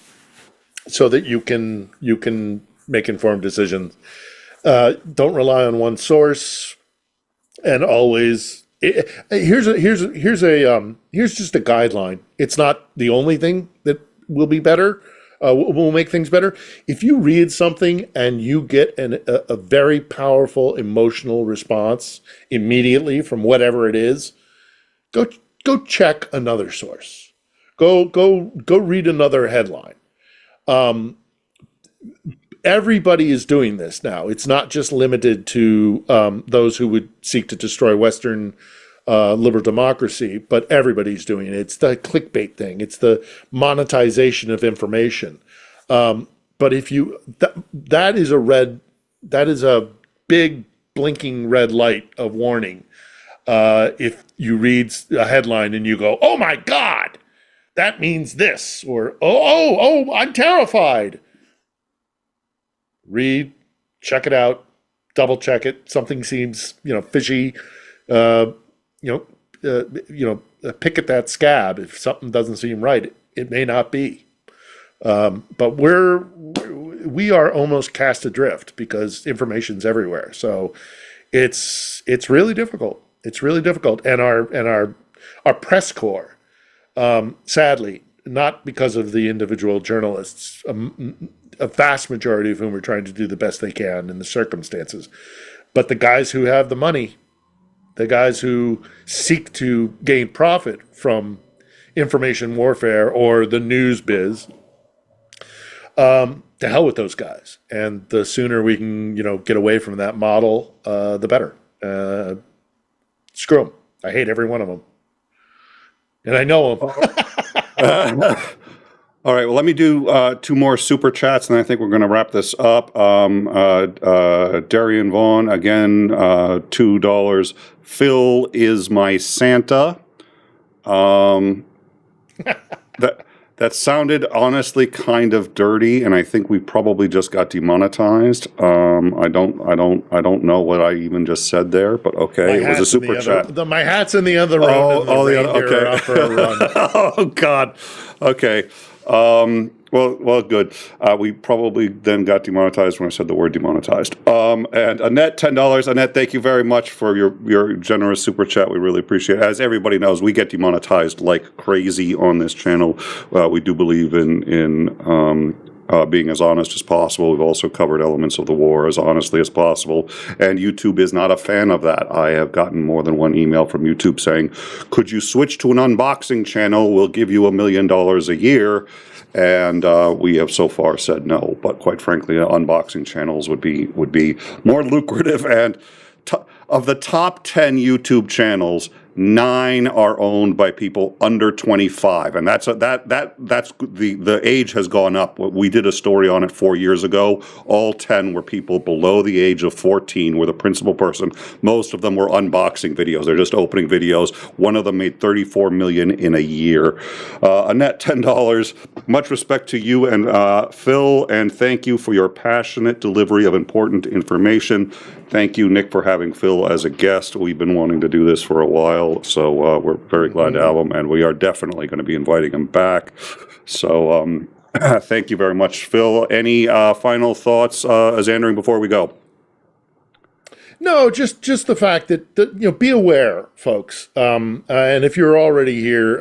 so that you can make informed decisions, don't rely on one source, and always. Here's just a guideline. It's not the only thing that will be better, will make things better. If you read something and you get a very powerful emotional response immediately from whatever it is, go check another source. Go read another headline. Everybody is doing this now. It's not just limited to those who would seek to destroy Western liberal democracy, but everybody's doing it. It's the clickbait thing. It's the monetization of information. But if you that is a big blinking red light of warning. If you read a headline and you go, "Oh my God, that means this," or "Oh, I'm terrified." Read, check it out, double check it. Something seems, fishy. Pick at that scab. If something doesn't seem right, it may not be. But we are almost cast adrift because information's everywhere. So it's really difficult. It's really difficult. And our press corps, sadly, not because of the individual journalists, a vast majority of whom are trying to do the best they can in the circumstances, but the guys who have the money, the guys who seek to gain profit from information warfare or the news biz, to hell with those guys. And the sooner we can, get away from that model, the better. Screw them. I hate every one of them. And I know them. All right, well, let me do two more super chats, and I think we're going to wrap this up. Darian Vaughn, again, $2. Phil is my Santa. That sounded honestly kind of dirty, and I think we probably just got demonetized. I don't know what I even just said there, but okay, it was a super chat. My hat's in the other room. Okay. Are up for a run. Oh God. Okay. Well, good. We probably then got demonetized when I said the word demonetized. And Annette, $10. Annette, thank you very much for your generous super chat. We really appreciate it. As everybody knows, we get demonetized like crazy on this channel. We do believe in being as honest as possible. We've also covered elements of the war as honestly as possible. And YouTube is not a fan of that. I have gotten more than one email from YouTube saying, could you switch to an unboxing channel? We'll give you $1 million a year. And we have so far said no. But quite frankly, unboxing channels would be more lucrative. And of the top 10 YouTube channels, 9 are owned by people under 25, and that's the age has gone up. We did a story on it 4 years ago. All 10 were people below the age of 14 were the principal person. Most of them were unboxing videos. They're just opening videos. One of them made $34 million in a year. A net $10. Much respect to you and Phil, and thank you for your passionate delivery of important information. Thank you, Nick, for having Phil as a guest. We've been wanting to do this for a while, so we're very glad to have him, and we are definitely going to be inviting him back. So thank you very much, Phil. Any final thoughts, Xandering, before we go? No, just the fact that be aware, folks. And if you're already here,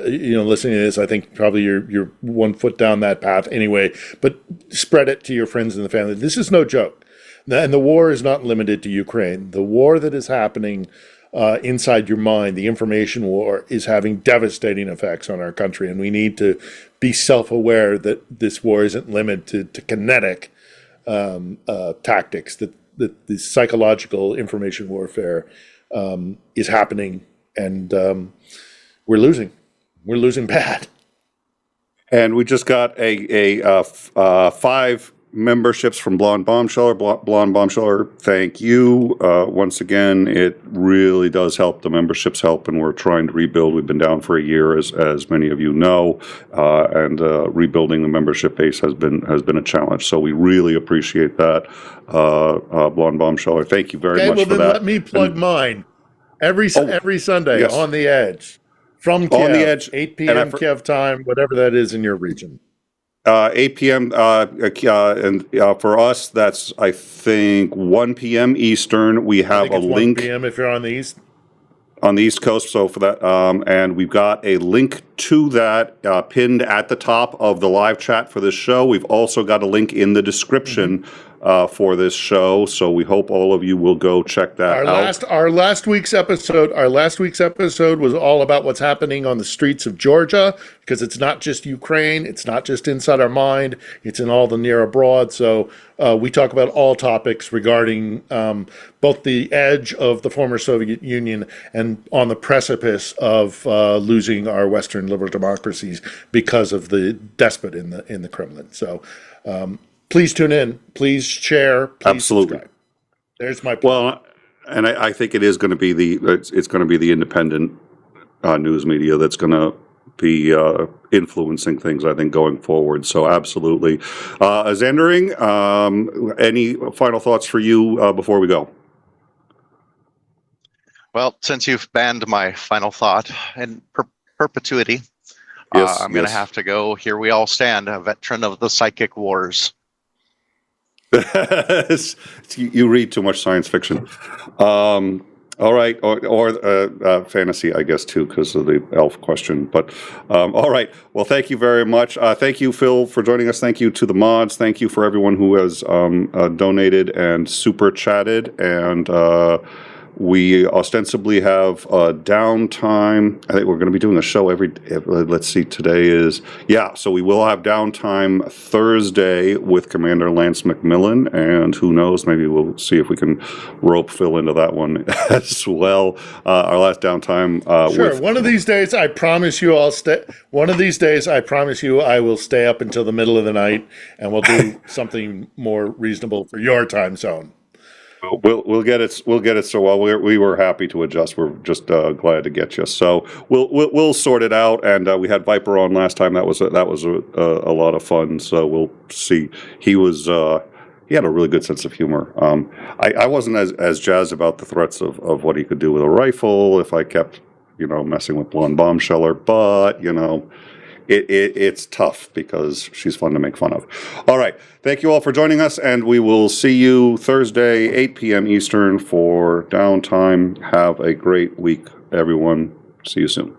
listening to this, I think probably you're 1 foot down that path anyway. But spread it to your friends and the family. This is no joke, and the war is not limited to Ukraine. The war that is happening inside your mind, the information war, is having devastating effects on our country, and we need to be self-aware that this war isn't limited to kinetic tactics. That the psychological information warfare is happening, and we're losing. We're losing bad. And we just got a 5 memberships from Blonde Bombsheller. Blonde Bombsheller, thank you. Once again, it really does help. The memberships help, and we're trying to rebuild. We've been down for a year, as many of you know, and rebuilding the membership base has been a challenge. So we really appreciate that, Blonde Bombsheller. Thank you very much for that. Let me plug mine every Sunday, yes. On the Edge from Kiev, On the Edge, 8 p.m. Kiev time, whatever that is in your region. 8 p.m. And for us, that's, I think, 1 p.m. Eastern. We have a link. 1 p.m. if you're on the East. On the East Coast, so for that, and we've got a link to that pinned at the top of the live chat for this show. We've also got a link in the description for this show, so we hope all of you will go check that out. Our last week's episode was all about what's happening on the streets of Georgia, because it's not just Ukraine, it's not just inside our mind, it's in all the near abroad. So we talk about all topics regarding both the edge of the former Soviet Union and on the precipice of losing our Western liberal democracies because of the despot in the Kremlin. So please tune in, please share, please Absolutely. Subscribe. There's my point. Well, and I think it is going to be it's going to be the independent news media that's going to be influencing things, I think, going forward. So absolutely. Xandering, any final thoughts for you before we go? Well, since you've banned my final thought in perpetuity, Yes, I'm going to have to go. Here we all stand, a veteran of the psychic wars. You read too much science fiction. All right, or fantasy, I guess, too, because of the elf question. But all right, well, thank you very much. Thank you, Phil, for joining us. Thank you to the mods. Thank you for everyone who has donated and super chatted. And we ostensibly have downtime. I think we're going to be doing a show let's see, today is, so we will have downtime Thursday with Commander Lance McMillan, and who knows, maybe we'll see if we can rope Phil into that one as well. Our last downtime. Sure, one of these days, I promise you I'll stay. One of these days, I promise you I will stay up until the middle of the night, and we'll do something more reasonable for your time zone. We'll get it. We'll get it. So while we were happy to adjust, we're just glad to get you. So we'll sort it out. And we had Viper on last time. That was a lot of fun. So we'll see. He had a really good sense of humor. I wasn't as jazzed about the threats of what he could do with a rifle if I kept messing with Blonde Bombsheller, but it's tough because she's fun to make fun of. All right. Thank you all for joining us, and we will see you Thursday, 8 p.m. Eastern for downtime. Have a great week, everyone. See you soon.